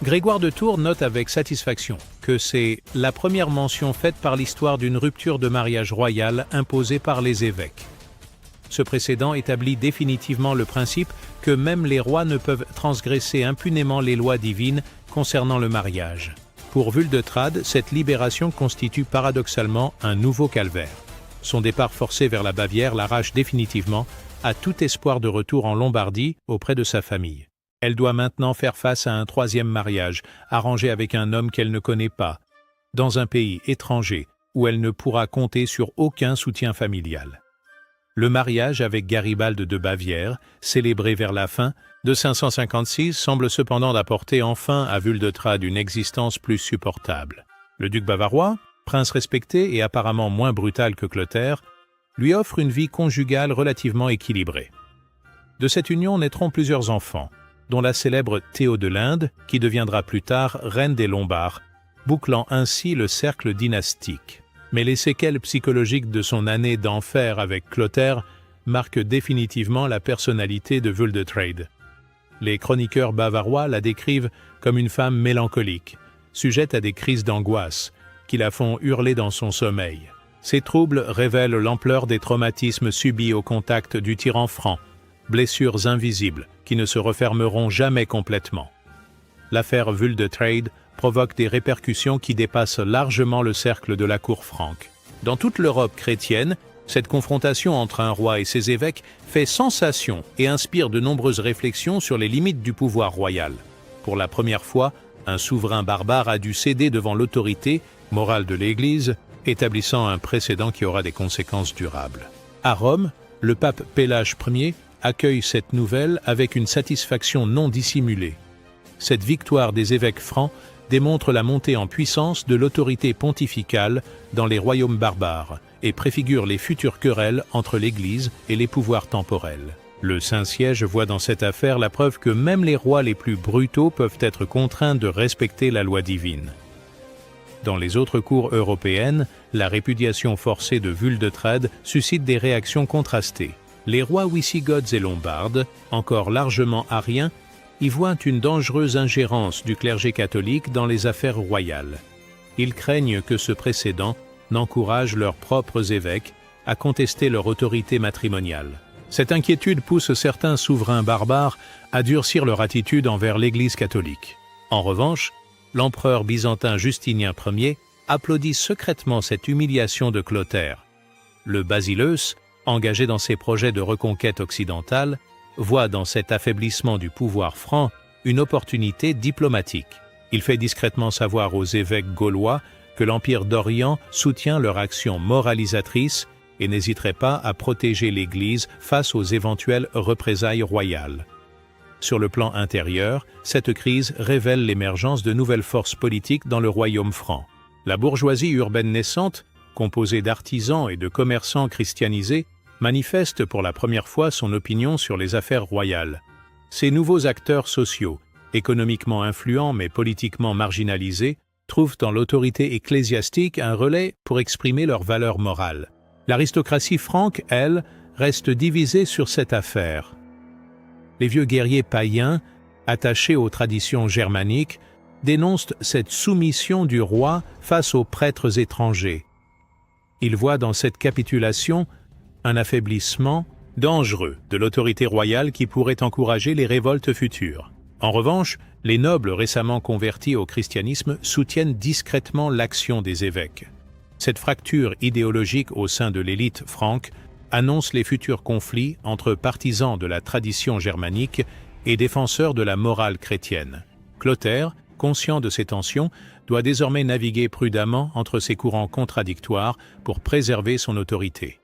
Grégoire de Tours note avec satisfaction que c'est la première mention faite par l'histoire d'une rupture de mariage royal imposée par les évêques. Ce précédent établit définitivement le principe que même les rois ne peuvent transgresser impunément les lois divines concernant le mariage. Pour Vuldetrade, cette libération constitue paradoxalement un nouveau calvaire. Son départ forcé vers la Bavière l'arrache définitivement a tout espoir de retour en Lombardie auprès de sa famille. Elle doit maintenant faire face à un troisième mariage, arrangé avec un homme qu'elle ne connaît pas, dans un pays étranger où elle ne pourra compter sur aucun soutien familial. Le mariage avec Garibalde de Bavière, célébré vers la fin de 556, semble cependant apporter enfin à Wuldetrade une existence plus supportable. Le duc bavarois, prince respecté et apparemment moins brutal que Clotaire, lui offre une vie conjugale relativement équilibrée. De cette union naîtront plusieurs enfants, dont la célèbre Théo de l'Inde, qui deviendra plus tard reine des Lombards, bouclant ainsi le cercle dynastique. Mais les séquelles psychologiques de son année d'enfer avec Clotaire marquent définitivement la personnalité de Wuldetrade. Les chroniqueurs bavarois la décrivent comme une femme mélancolique, sujette à des crises d'angoisse, qui la font hurler dans son sommeil. Ces troubles révèlent l'ampleur des traumatismes subis au contact du tyran franc, blessures invisibles qui ne se refermeront jamais complètement. L'affaire Wuldetrade provoque des répercussions qui dépassent largement le cercle de la cour franque. Dans toute l'Europe chrétienne, cette confrontation entre un roi et ses évêques fait sensation et inspire de nombreuses réflexions sur les limites du pouvoir royal. Pour la première fois, un souverain barbare a dû céder devant l'autorité morale de l'Église, établissant un précédent qui aura des conséquences durables. À Rome, le pape Pélage Ier accueille cette nouvelle avec une satisfaction non dissimulée. Cette victoire des évêques francs démontre la montée en puissance de l'autorité pontificale dans les royaumes barbares et préfigure les futures querelles entre l'Église et les pouvoirs temporels. Le Saint-Siège voit dans cette affaire la preuve que même les rois les plus brutaux peuvent être contraints de respecter la loi divine. Dans les autres cours européennes, la répudiation forcée de Wuldetrade suscite des réactions contrastées. Les rois wisigoths et lombardes, encore largement ariens, y voient une dangereuse ingérence du clergé catholique dans les affaires royales. Ils craignent que ce précédent n'encourage leurs propres évêques à contester leur autorité matrimoniale. Cette inquiétude pousse certains souverains barbares à durcir leur attitude envers l'Église catholique. En revanche, l'empereur byzantin Justinien Ier applaudit secrètement cette humiliation de Clotaire. Le basileus, engagé dans ses projets de reconquête occidentale, voit dans cet affaiblissement du pouvoir franc une opportunité diplomatique. Il fait discrètement savoir aux évêques gaulois que l'Empire d'Orient soutient leur action moralisatrice et n'hésiterait pas à protéger l'Église face aux éventuelles représailles royales. Sur le plan intérieur, cette crise révèle l'émergence de nouvelles forces politiques dans le royaume franc. La bourgeoisie urbaine naissante, composée d'artisans et de commerçants christianisés, manifeste pour la première fois son opinion sur les affaires royales. Ces nouveaux acteurs sociaux, économiquement influents mais politiquement marginalisés, trouvent dans l'autorité ecclésiastique un relais pour exprimer leurs valeurs morales. L'aristocratie franque, elle, reste divisée sur cette affaire. Les vieux guerriers païens, attachés aux traditions germaniques, dénoncent cette soumission du roi face aux prêtres étrangers. Ils voient dans cette capitulation un affaiblissement dangereux de l'autorité royale qui pourrait encourager les révoltes futures. En revanche, les nobles récemment convertis au christianisme soutiennent discrètement l'action des évêques. Cette fracture idéologique au sein de l'élite franque annonce les futurs conflits entre partisans de la tradition germanique et défenseurs de la morale chrétienne. Clotaire, conscient de ces tensions, doit désormais naviguer prudemment entre ces courants contradictoires pour préserver son autorité.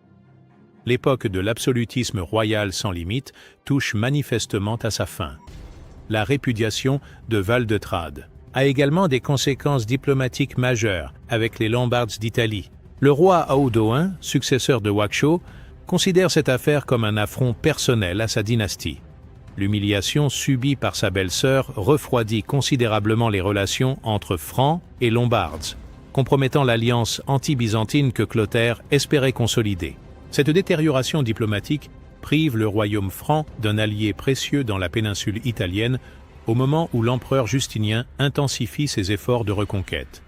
L'époque de l'absolutisme royal sans limite touche manifestement à sa fin. La répudiation de Wuldetrade a également des conséquences diplomatiques majeures avec les Lombards d'Italie. Le roi Audoin, successeur de Wauchope, considère cette affaire comme un affront personnel à sa dynastie. L'humiliation subie par sa belle-sœur refroidit considérablement les relations entre Francs et Lombards, compromettant l'alliance anti-byzantine que Clotaire espérait consolider. Cette détérioration diplomatique prive le royaume franc d'un allié précieux dans la péninsule italienne au moment où l'empereur Justinien intensifie ses efforts de reconquête.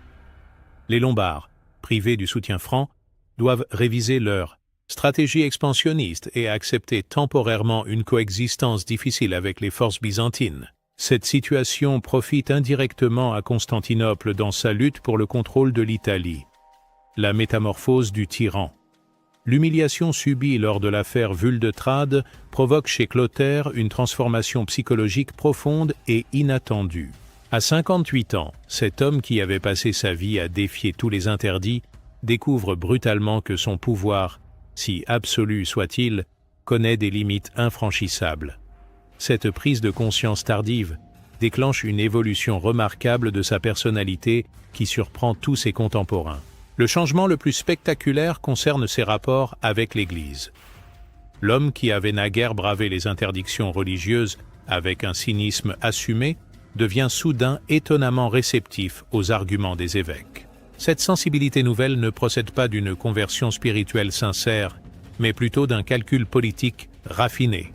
Les Lombards, privés du soutien franc, doivent réviser leur stratégie expansionniste et accepter temporairement une coexistence difficile avec les forces byzantines. Cette situation profite indirectement à Constantinople dans sa lutte pour le contrôle de l'Italie. La métamorphose du tyran. L'humiliation subie lors de l'affaire Vuldetrade provoque chez Clotaire une transformation psychologique profonde et inattendue. À 58 ans, cet homme qui avait passé sa vie à défier tous les interdits découvre brutalement que son pouvoir, si absolu soit-il, connaît des limites infranchissables. Cette prise de conscience tardive déclenche une évolution remarquable de sa personnalité qui surprend tous ses contemporains. Le changement le plus spectaculaire concerne ses rapports avec l'Église. L'homme qui avait naguère bravé les interdictions religieuses avec un cynisme assumé devient soudain étonnamment réceptif aux arguments des évêques. Cette sensibilité nouvelle ne procède pas d'une conversion spirituelle sincère, mais plutôt d'un calcul politique raffiné.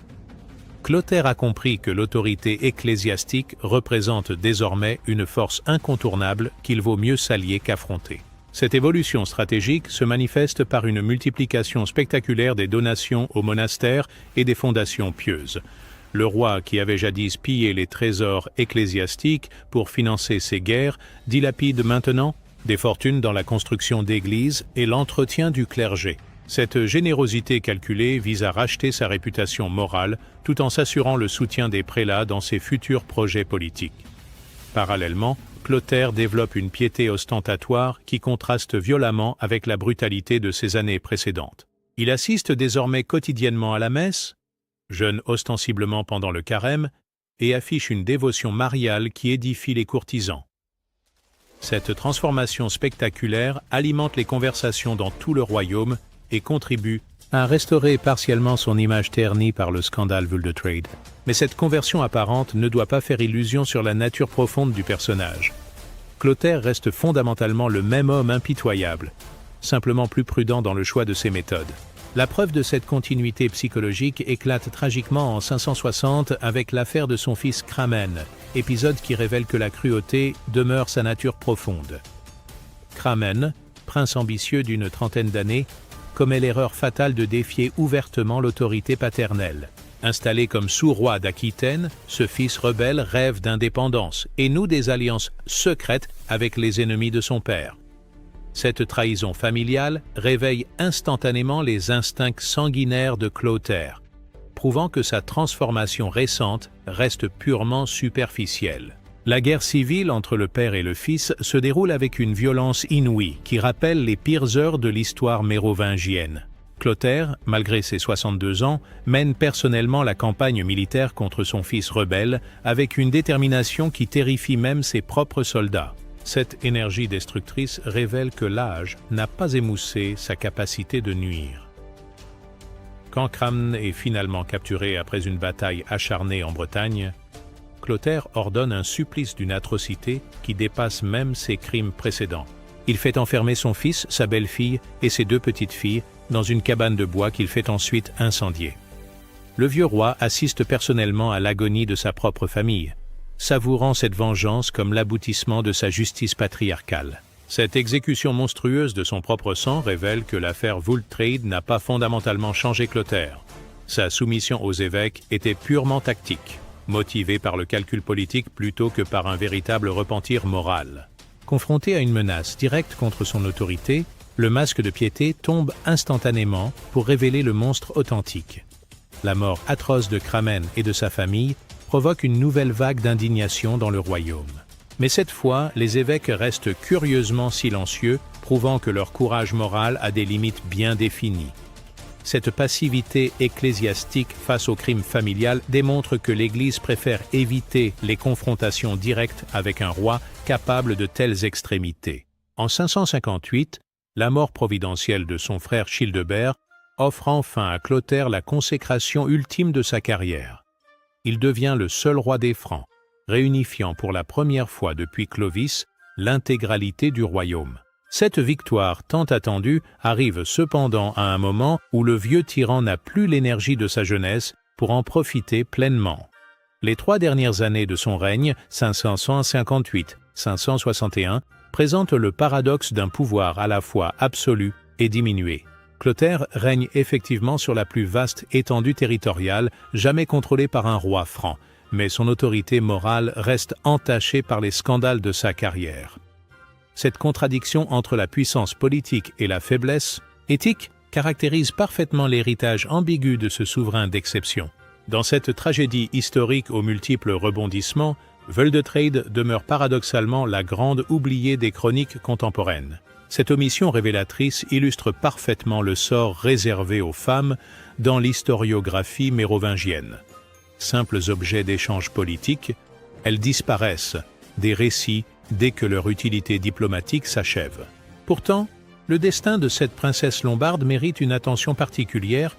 Clotaire a compris que l'autorité ecclésiastique représente désormais une force incontournable qu'il vaut mieux s'allier qu'affronter. Cette évolution stratégique se manifeste par une multiplication spectaculaire des donations aux monastères et des fondations pieuses. Le roi, qui avait jadis pillé les trésors ecclésiastiques pour financer ses guerres, dilapide maintenant des fortunes dans la construction d'églises et l'entretien du clergé. Cette générosité calculée vise à racheter sa réputation morale tout en s'assurant le soutien des prélats dans ses futurs projets politiques. Parallèlement, Clotaire développe une piété ostentatoire qui contraste violemment avec la brutalité de ses années précédentes. Il assiste désormais quotidiennement à la messe, jeûne ostensiblement pendant le carême et affiche une dévotion mariale qui édifie les courtisans. Cette transformation spectaculaire alimente les conversations dans tout le royaume et contribue à restaurer partiellement son image ternie par le scandale Vuldetrade. Mais cette conversion apparente ne doit pas faire illusion sur la nature profonde du personnage. Clotaire reste fondamentalement le même homme impitoyable, simplement plus prudent dans le choix de ses méthodes. La preuve de cette continuité psychologique éclate tragiquement en 560 avec l'affaire de son fils Cramen, épisode qui révèle que la cruauté demeure sa nature profonde. Cramen, prince ambitieux d'une trentaine d'années, commet l'erreur fatale de défier ouvertement l'autorité paternelle. Installé comme sous-roi d'Aquitaine, ce fils rebelle rêve d'indépendance et noue des alliances secrètes avec les ennemis de son père. Cette trahison familiale réveille instantanément les instincts sanguinaires de Clotaire, prouvant que sa transformation récente reste purement superficielle. La guerre civile entre le père et le fils se déroule avec une violence inouïe qui rappelle les pires heures de l'histoire mérovingienne. Clotaire, malgré ses 62 ans, mène personnellement la campagne militaire contre son fils rebelle avec une détermination qui terrifie même ses propres soldats. Cette énergie destructrice révèle que l'âge n'a pas émoussé sa capacité de nuire. Quand Cramen est finalement capturé après une bataille acharnée en Bretagne, Clotaire ordonne un supplice d'une atrocité qui dépasse même ses crimes précédents. Il fait enfermer son fils, sa belle-fille et ses deux petites filles dans une cabane de bois qu'il fait ensuite incendier. Le vieux roi assiste personnellement à l'agonie de sa propre famille, savourant cette vengeance comme l'aboutissement de sa justice patriarcale. Cette exécution monstrueuse de son propre sang révèle que l'affaire Vuldetrade n'a pas fondamentalement changé Clotaire. Sa soumission aux évêques était purement tactique, motivée par le calcul politique plutôt que par un véritable repentir moral. Confronté à une menace directe contre son autorité, le masque de piété tombe instantanément pour révéler le monstre authentique. La mort atroce de Cramen et de sa famille provoque une nouvelle vague d'indignation dans le royaume. Mais cette fois, les évêques restent curieusement silencieux, prouvant que leur courage moral a des limites bien définies. Cette passivité ecclésiastique face au crime familial démontre que l'Église préfère éviter les confrontations directes avec un roi capable de telles extrémités. En 558, la mort providentielle de son frère Childebert offre enfin à Clotaire la consécration ultime de sa carrière. Il devient le seul roi des Francs, réunifiant pour la première fois depuis Clovis l'intégralité du royaume. Cette victoire tant attendue arrive cependant à un moment où le vieux tyran n'a plus l'énergie de sa jeunesse pour en profiter pleinement. Les 3 dernières années de son règne, 558-561, présentent le paradoxe d'un pouvoir à la fois absolu et diminué. Clotaire règne effectivement sur la plus vaste étendue territoriale jamais contrôlée par un roi franc, mais son autorité morale reste entachée par les scandales de sa carrière. Cette contradiction entre la puissance politique et la faiblesse éthique caractérise parfaitement l'héritage ambigu de ce souverain d'exception. Dans cette tragédie historique aux multiples rebondissements, Wuldetrade demeure paradoxalement la grande oubliée des chroniques contemporaines. Cette omission révélatrice illustre parfaitement le sort réservé aux femmes dans l'historiographie mérovingienne. Simples objets d'échange politique, elles disparaissent des récits dès que leur utilité diplomatique s'achève. Pourtant, le destin de cette princesse lombarde mérite une attention particulière,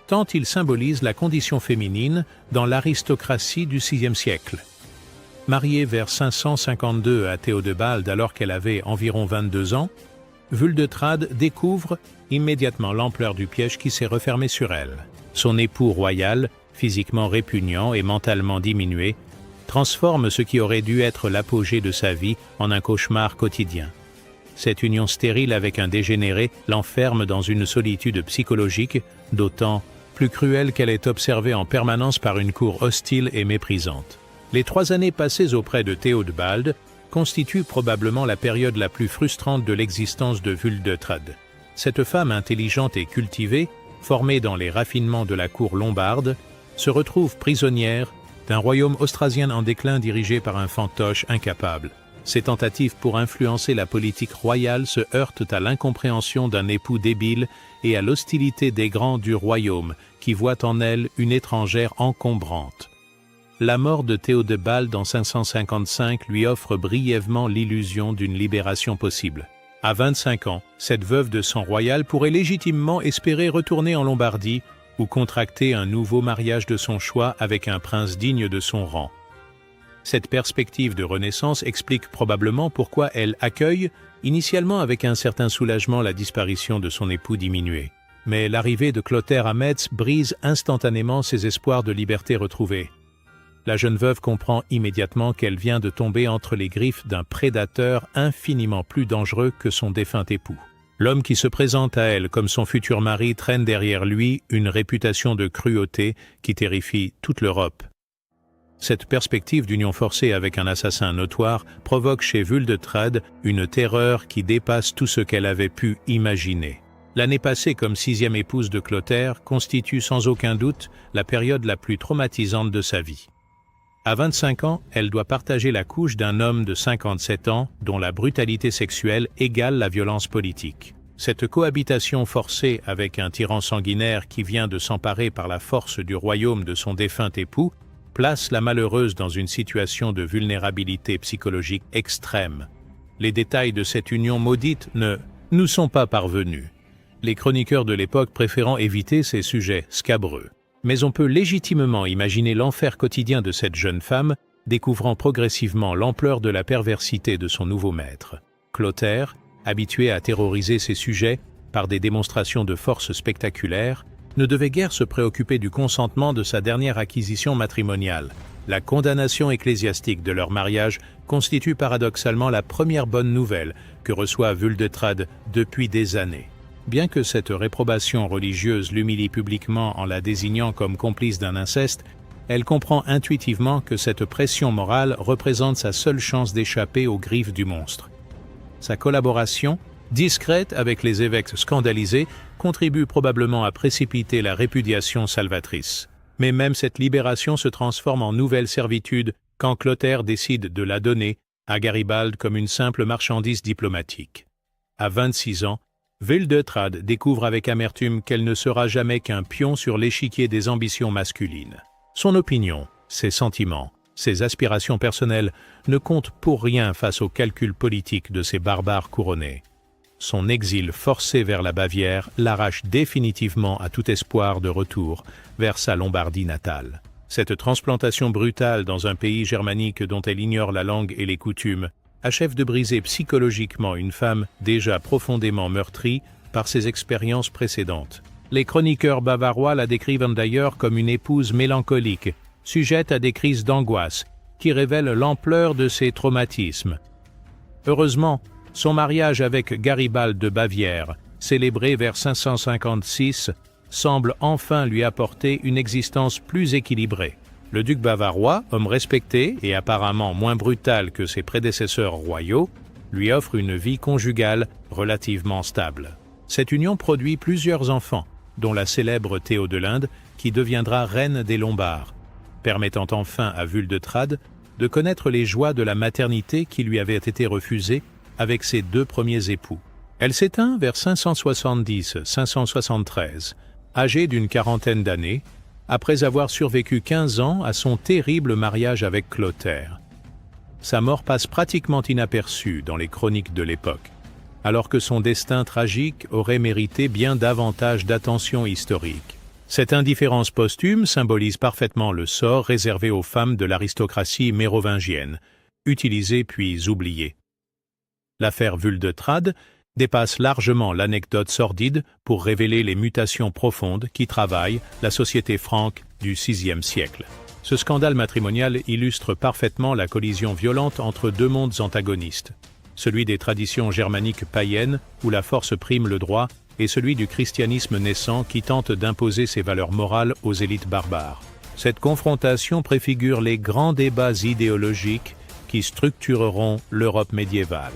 tant il symbolise la condition féminine dans l'aristocratie du VIe siècle. Mariée vers 552 à Théodebald alors qu'elle avait environ 22 ans, Wuldetrade découvre immédiatement l'ampleur du piège qui s'est refermé sur elle. Son époux royal, physiquement répugnant et mentalement diminué, transforme ce qui aurait dû être l'apogée de sa vie en un cauchemar quotidien. Cette union stérile avec un dégénéré l'enferme dans une solitude psychologique, d'autant plus cruelle qu'elle est observée en permanence par une cour hostile et méprisante. Les 3 années passées auprès de Théodebald constitue probablement la période la plus frustrante de l'existence de Wuldetrade. Cette femme intelligente et cultivée, formée dans les raffinements de la cour lombarde, se retrouve prisonnière d'un royaume austrasien en déclin dirigé par un fantoche incapable. Ses tentatives pour influencer la politique royale se heurtent à l'incompréhension d'un époux débile et à l'hostilité des grands du royaume qui voient en elle une étrangère encombrante. La mort de Théodebald en 555 lui offre brièvement l'illusion d'une libération possible. À 25 ans, cette veuve de sang royal pourrait légitimement espérer retourner en Lombardie ou contracter un nouveau mariage de son choix avec un prince digne de son rang. Cette perspective de renaissance explique probablement pourquoi elle accueille, initialement avec un certain soulagement, la disparition de son époux diminué. Mais l'arrivée de Clotaire à Metz brise instantanément ses espoirs de liberté retrouvés. La jeune veuve comprend immédiatement qu'elle vient de tomber entre les griffes d'un prédateur infiniment plus dangereux que son défunt époux. L'homme qui se présente à elle comme son futur mari traîne derrière lui une réputation de cruauté qui terrifie toute l'Europe. Cette perspective d'union forcée avec un assassin notoire provoque chez Wuldetrade une terreur qui dépasse tout ce qu'elle avait pu imaginer. L'année passée comme 6e épouse de Clotaire constitue sans aucun doute la période la plus traumatisante de sa vie. À 25 ans, elle doit partager la couche d'un homme de 57 ans dont la brutalité sexuelle égale la violence politique. Cette cohabitation forcée avec un tyran sanguinaire qui vient de s'emparer par la force du royaume de son défunt époux place la malheureuse dans une situation de vulnérabilité psychologique extrême. Les détails de cette union maudite ne nous sont pas parvenus, les chroniqueurs de l'époque préférant éviter ces sujets scabreux. Mais on peut légitimement imaginer l'enfer quotidien de cette jeune femme, découvrant progressivement l'ampleur de la perversité de son nouveau maître. Clotaire, habitué à terroriser ses sujets par des démonstrations de force spectaculaires, ne devait guère se préoccuper du consentement de sa dernière acquisition matrimoniale. La condamnation ecclésiastique de leur mariage constitue paradoxalement la première bonne nouvelle que reçoit Wuldetrade depuis des années. Bien que cette réprobation religieuse l'humilie publiquement en la désignant comme complice d'un inceste, elle comprend intuitivement que cette pression morale représente sa seule chance d'échapper aux griffes du monstre. Sa collaboration, discrète avec les évêques scandalisés, contribue probablement à précipiter la répudiation salvatrice. Mais même cette libération se transforme en nouvelle servitude quand Clotaire décide de la donner à Garibald comme une simple marchandise diplomatique. À 26 ans, Wuldetrade découvre avec amertume qu'elle ne sera jamais qu'un pion sur l'échiquier des ambitions masculines. Son opinion, ses sentiments, ses aspirations personnelles ne comptent pour rien face aux calculs politiques de ces barbares couronnés. Son exil forcé vers la Bavière l'arrache définitivement à tout espoir de retour vers sa Lombardie natale. Cette transplantation brutale dans un pays germanique dont elle ignore la langue et les coutumes achève de briser psychologiquement une femme déjà profondément meurtrie par ses expériences précédentes. Les chroniqueurs bavarois la décrivent d'ailleurs comme une épouse mélancolique, sujette à des crises d'angoisse, qui révèlent l'ampleur de ses traumatismes. Heureusement, son mariage avec Garibald de Bavière, célébré vers 556, semble enfin lui apporter une existence plus équilibrée. Le duc bavarois, homme respecté et apparemment moins brutal que ses prédécesseurs royaux, lui offre une vie conjugale relativement stable. Cette union produit plusieurs enfants, dont la célèbre Théodelinde, qui deviendra reine des Lombards, permettant enfin à Vuldetrade de connaître les joies de la maternité qui lui avaient été refusées avec ses deux premiers époux. Elle s'éteint vers 570-573, âgée d'une quarantaine d'années, après avoir survécu 15 ans à son terrible mariage avec Clotaire. Sa mort passe pratiquement inaperçue dans les chroniques de l'époque, alors que son destin tragique aurait mérité bien davantage d'attention historique. Cette indifférence posthume symbolise parfaitement le sort réservé aux femmes de l'aristocratie mérovingienne, utilisée puis oubliée. L'affaire Vuldetrade dépasse largement l'anecdote sordide pour révéler les mutations profondes qui travaillent la société franque du VIe siècle. Ce scandale matrimonial illustre parfaitement la collision violente entre deux mondes antagonistes, celui des traditions germaniques païennes où la force prime le droit et celui du christianisme naissant qui tente d'imposer ses valeurs morales aux élites barbares. Cette confrontation préfigure les grands débats idéologiques qui structureront l'Europe médiévale.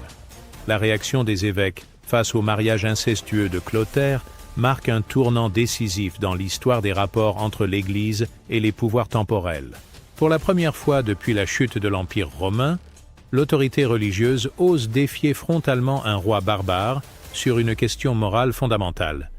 La réaction des évêques face au mariage incestueux de Clotaire marque un tournant décisif dans l'histoire des rapports entre l'Église et les pouvoirs temporels. Pour la première fois depuis la chute de l'Empire romain, l'autorité religieuse ose défier frontalement un roi barbare sur une question morale fondamentale.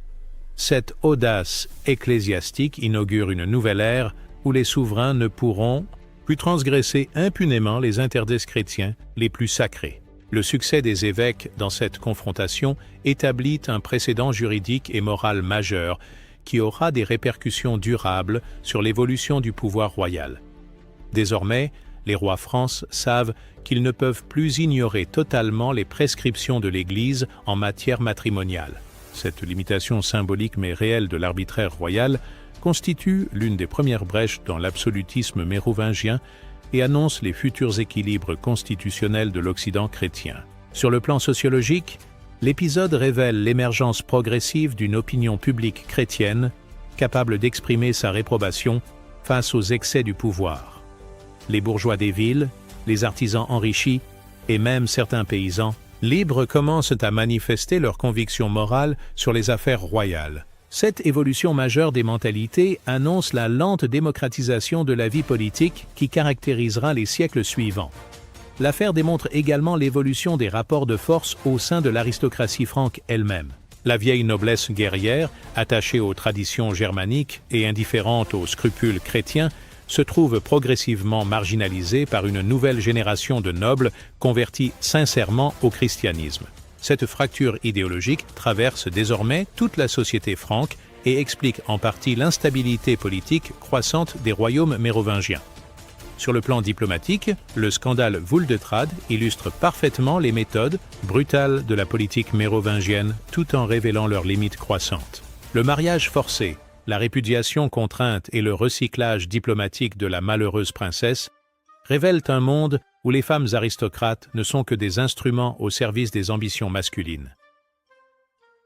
Cette audace ecclésiastique inaugure une nouvelle ère où les souverains ne pourront plus transgresser impunément les interdits chrétiens les plus sacrés. Le succès des évêques dans cette confrontation établit un précédent juridique et moral majeur qui aura des répercussions durables sur l'évolution du pouvoir royal. Désormais, les rois France savent qu'ils ne peuvent plus ignorer totalement les prescriptions de l'Église en matière matrimoniale. Cette limitation symbolique mais réelle de l'arbitraire royal constitue l'une des premières brèches dans l'absolutisme mérovingien et annonce les futurs équilibres constitutionnels de l'Occident chrétien. Sur le plan sociologique, l'épisode révèle l'émergence progressive d'une opinion publique chrétienne capable d'exprimer sa réprobation face aux excès du pouvoir. Les bourgeois des villes, les artisans enrichis et même certains paysans libres commencent à manifester leurs convictions morales sur les affaires royales. Cette évolution majeure des mentalités annonce la lente démocratisation de la vie politique qui caractérisera les siècles suivants. L'affaire démontre également l'évolution des rapports de force au sein de l'aristocratie franque elle-même. La vieille noblesse guerrière, attachée aux traditions germaniques et indifférente aux scrupules chrétiens, se trouve progressivement marginalisée par une nouvelle génération de nobles convertis sincèrement au christianisme. Cette fracture idéologique traverse désormais toute la société franque et explique en partie l'instabilité politique croissante des royaumes mérovingiens. Sur le plan diplomatique, le scandale Vuldetrade illustre parfaitement les méthodes brutales de la politique mérovingienne tout en révélant leurs limites croissantes. Le mariage forcé, la répudiation contrainte et le recyclage diplomatique de la malheureuse princesse révèlent un monde où les femmes aristocrates ne sont que des instruments au service des ambitions masculines.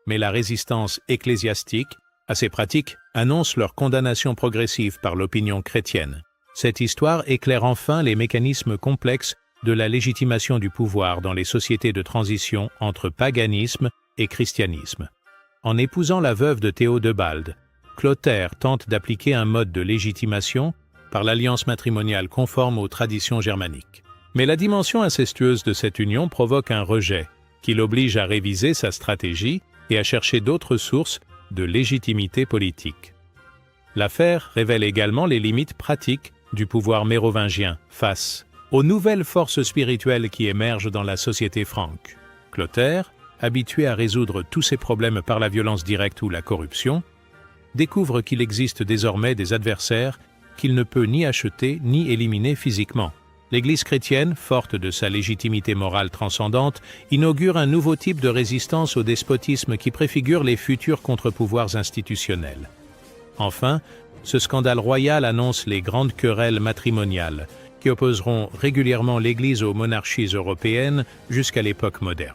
Mais la résistance ecclésiastique à ces pratiques annonce leur condamnation progressive par l'opinion chrétienne. Cette histoire éclaire enfin les mécanismes complexes de la légitimation du pouvoir dans les sociétés de transition entre paganisme et christianisme. En épousant la veuve de Théodebald, Clotaire tente d'appliquer un mode de légitimation par l'alliance matrimoniale conforme aux traditions germaniques. Mais la dimension incestueuse de cette union provoque un rejet qui l'oblige à réviser sa stratégie et à chercher d'autres sources de légitimité politique. L'affaire révèle également les limites pratiques du pouvoir mérovingien face aux nouvelles forces spirituelles qui émergent dans la société franque. Clotaire, habitué à résoudre tous ses problèmes par la violence directe ou la corruption, découvre qu'il existe désormais des adversaires qu'il ne peut ni acheter ni éliminer physiquement. L'Église chrétienne, forte de sa légitimité morale transcendante, inaugure un nouveau type de résistance au despotisme qui préfigure les futurs contre-pouvoirs institutionnels. Enfin, ce scandale royal annonce les grandes querelles matrimoniales qui opposeront régulièrement l'Église aux monarchies européennes jusqu'à l'époque moderne.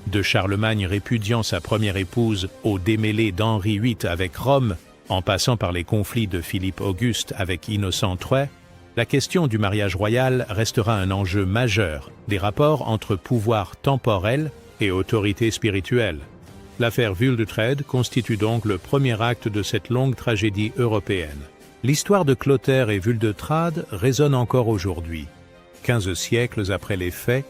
De Charlemagne répudiant sa première épouse au démêlé d'Henri VIII avec Rome, en passant par les conflits de Philippe Auguste avec Innocent III, la question du mariage royal restera un enjeu majeur des rapports entre pouvoir temporel et autorité spirituelle. L'affaire Wuldetrede constitue donc le premier acte de cette longue tragédie européenne. L'histoire de Clotaire et Wuldetrade résonne encore aujourd'hui, 15 siècles après les faits,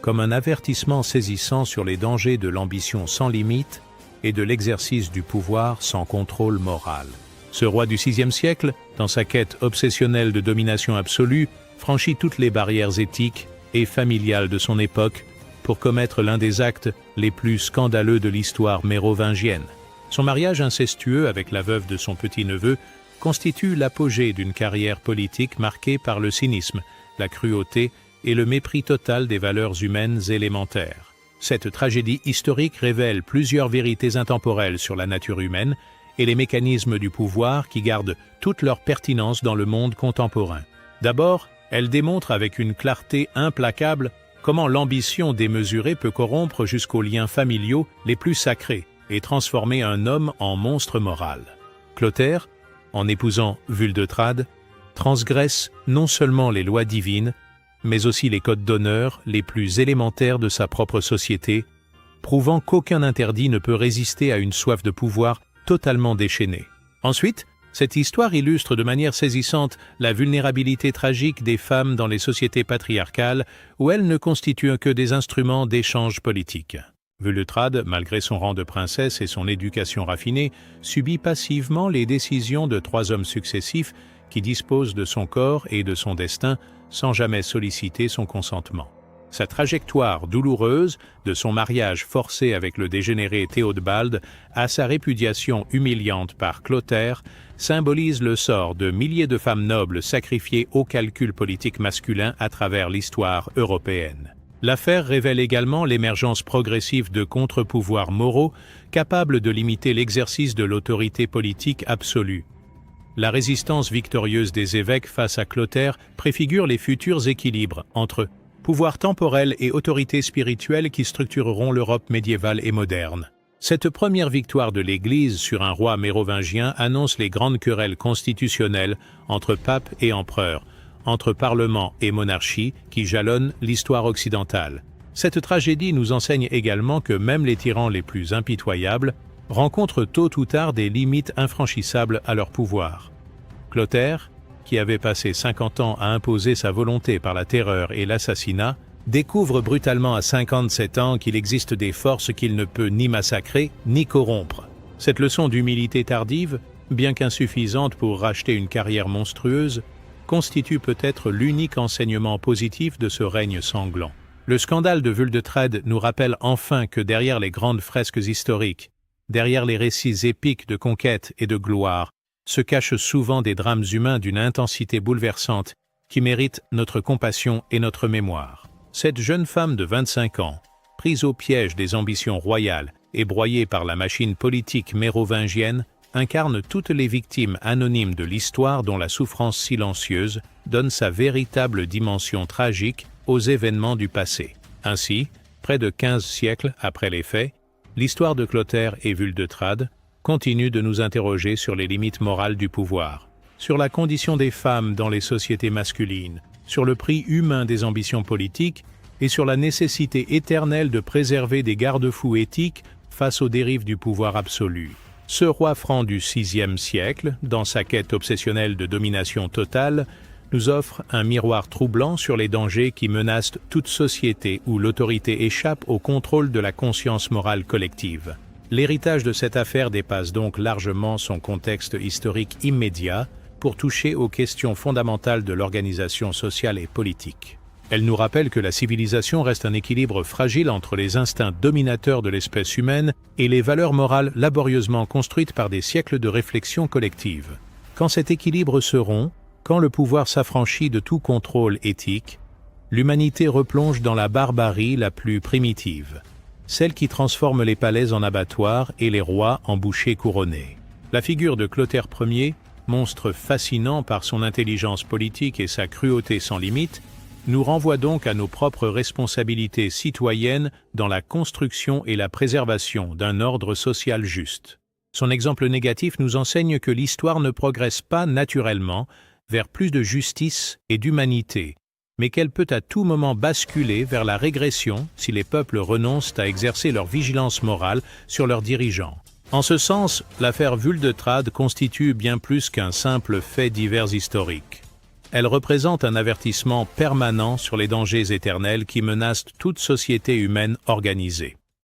comme un avertissement saisissant sur les dangers de l'ambition sans limite et de l'exercice du pouvoir sans contrôle moral. Ce roi du VIe siècle, dans sa quête obsessionnelle de domination absolue, franchit toutes les barrières éthiques et familiales de son époque pour commettre l'un des actes les plus scandaleux de l'histoire mérovingienne. Son mariage incestueux avec la veuve de son petit-neveu constitue l'apogée d'une carrière politique marquée par le cynisme, la cruauté et le mépris total des valeurs humaines élémentaires. Cette tragédie historique révèle plusieurs vérités intemporelles sur la nature humaine et les mécanismes du pouvoir qui gardent toute leur pertinence dans le monde contemporain. D'abord, elle démontre avec une clarté implacable comment l'ambition démesurée peut corrompre jusqu'aux liens familiaux les plus sacrés et transformer un homme en monstre moral. Clotaire, en épousant Wuldetrade, transgresse non seulement les lois divines, mais aussi les codes d'honneur les plus élémentaires de sa propre société, prouvant qu'aucun interdit ne peut résister à une soif de pouvoir totalement déchaînée. Ensuite, cette histoire illustre de manière saisissante la vulnérabilité tragique des femmes dans les sociétés patriarcales où elles ne constituent que des instruments d'échange politique. Wuldetrade, malgré son rang de princesse et son éducation raffinée, subit passivement les décisions de 3 hommes successifs qui disposent de son corps et de son destin sans jamais solliciter son consentement. Sa trajectoire douloureuse, de son mariage forcé avec le dégénéré Théodebald à sa répudiation humiliante par Clotaire, symbolise le sort de milliers de femmes nobles sacrifiées au calcul politique masculin à travers l'histoire européenne. L'affaire révèle également l'émergence progressive de contre-pouvoirs moraux capables de limiter l'exercice de l'autorité politique absolue. La résistance victorieuse des évêques face à Clotaire préfigure les futurs équilibres entre pouvoir temporel et autorité spirituelle qui structureront l'Europe médiévale et moderne. Cette première victoire de l'Église sur un roi mérovingien annonce les grandes querelles constitutionnelles entre pape et empereur, entre parlement et monarchie qui jalonnent l'histoire occidentale. Cette tragédie nous enseigne également que même les tyrans les plus impitoyables rencontrent tôt ou tard des limites infranchissables à leur pouvoir. Clotaire, qui avait passé 50 ans à imposer sa volonté par la terreur et l'assassinat, découvre brutalement à 57 ans qu'il existe des forces qu'il ne peut ni massacrer ni corrompre. Cette leçon d'humilité tardive, bien qu'insuffisante pour racheter une carrière monstrueuse, constitue peut-être l'unique enseignement positif de ce règne sanglant. Le scandale de Wuldetrede nous rappelle enfin que derrière les grandes fresques historiques, derrière les récits épiques de conquête et de gloire, se cachent souvent des drames humains d'une intensité bouleversante qui méritent notre compassion et notre mémoire. Cette jeune femme de 25 ans, prise au piège des ambitions royales et broyée par la machine politique mérovingienne, incarne toutes les victimes anonymes de l'histoire dont la souffrance silencieuse donne sa véritable dimension tragique aux événements du passé. Ainsi, près de 15 siècles après les faits, l'histoire de Clotaire et Wuldetrade continue de nous interroger sur les limites morales du pouvoir, sur la condition des femmes dans les sociétés masculines, sur le prix humain des ambitions politiques et sur la nécessité éternelle de préserver des garde-fous éthiques face aux dérives du pouvoir absolu. Ce roi franc du VIe siècle, dans sa quête obsessionnelle de domination totale, nous offre un miroir troublant sur les dangers qui menacent toute société où l'autorité échappe au contrôle de la conscience morale collective. L'héritage de cette affaire dépasse donc largement son contexte historique immédiat pour toucher aux questions fondamentales de l'organisation sociale et politique. Elle nous rappelle que la civilisation reste un équilibre fragile entre les instincts dominateurs de l'espèce humaine et les valeurs morales laborieusement construites par des siècles de réflexion collective. Quand cet équilibre se rompt, quand le pouvoir s'affranchit de tout contrôle éthique, l'humanité replonge dans la barbarie la plus primitive, celle qui transforme les palais en abattoirs et les rois en bouchers couronnés. La figure de Clotaire Ier, monstre fascinant par son intelligence politique et sa cruauté sans limite, nous renvoie donc à nos propres responsabilités citoyennes dans la construction et la préservation d'un ordre social juste. Son exemple négatif nous enseigne que l'histoire ne progresse pas naturellement vers plus de justice et d'humanité, mais qu'elle peut à tout moment basculer vers la régression si les peuples renoncent à exercer leur vigilance morale sur leurs dirigeants. En ce sens, l'affaire Vuldetrade constitue bien plus qu'un simple fait divers historique. Elle représente un avertissement permanent sur les dangers éternels qui menacent toute société humaine organisée.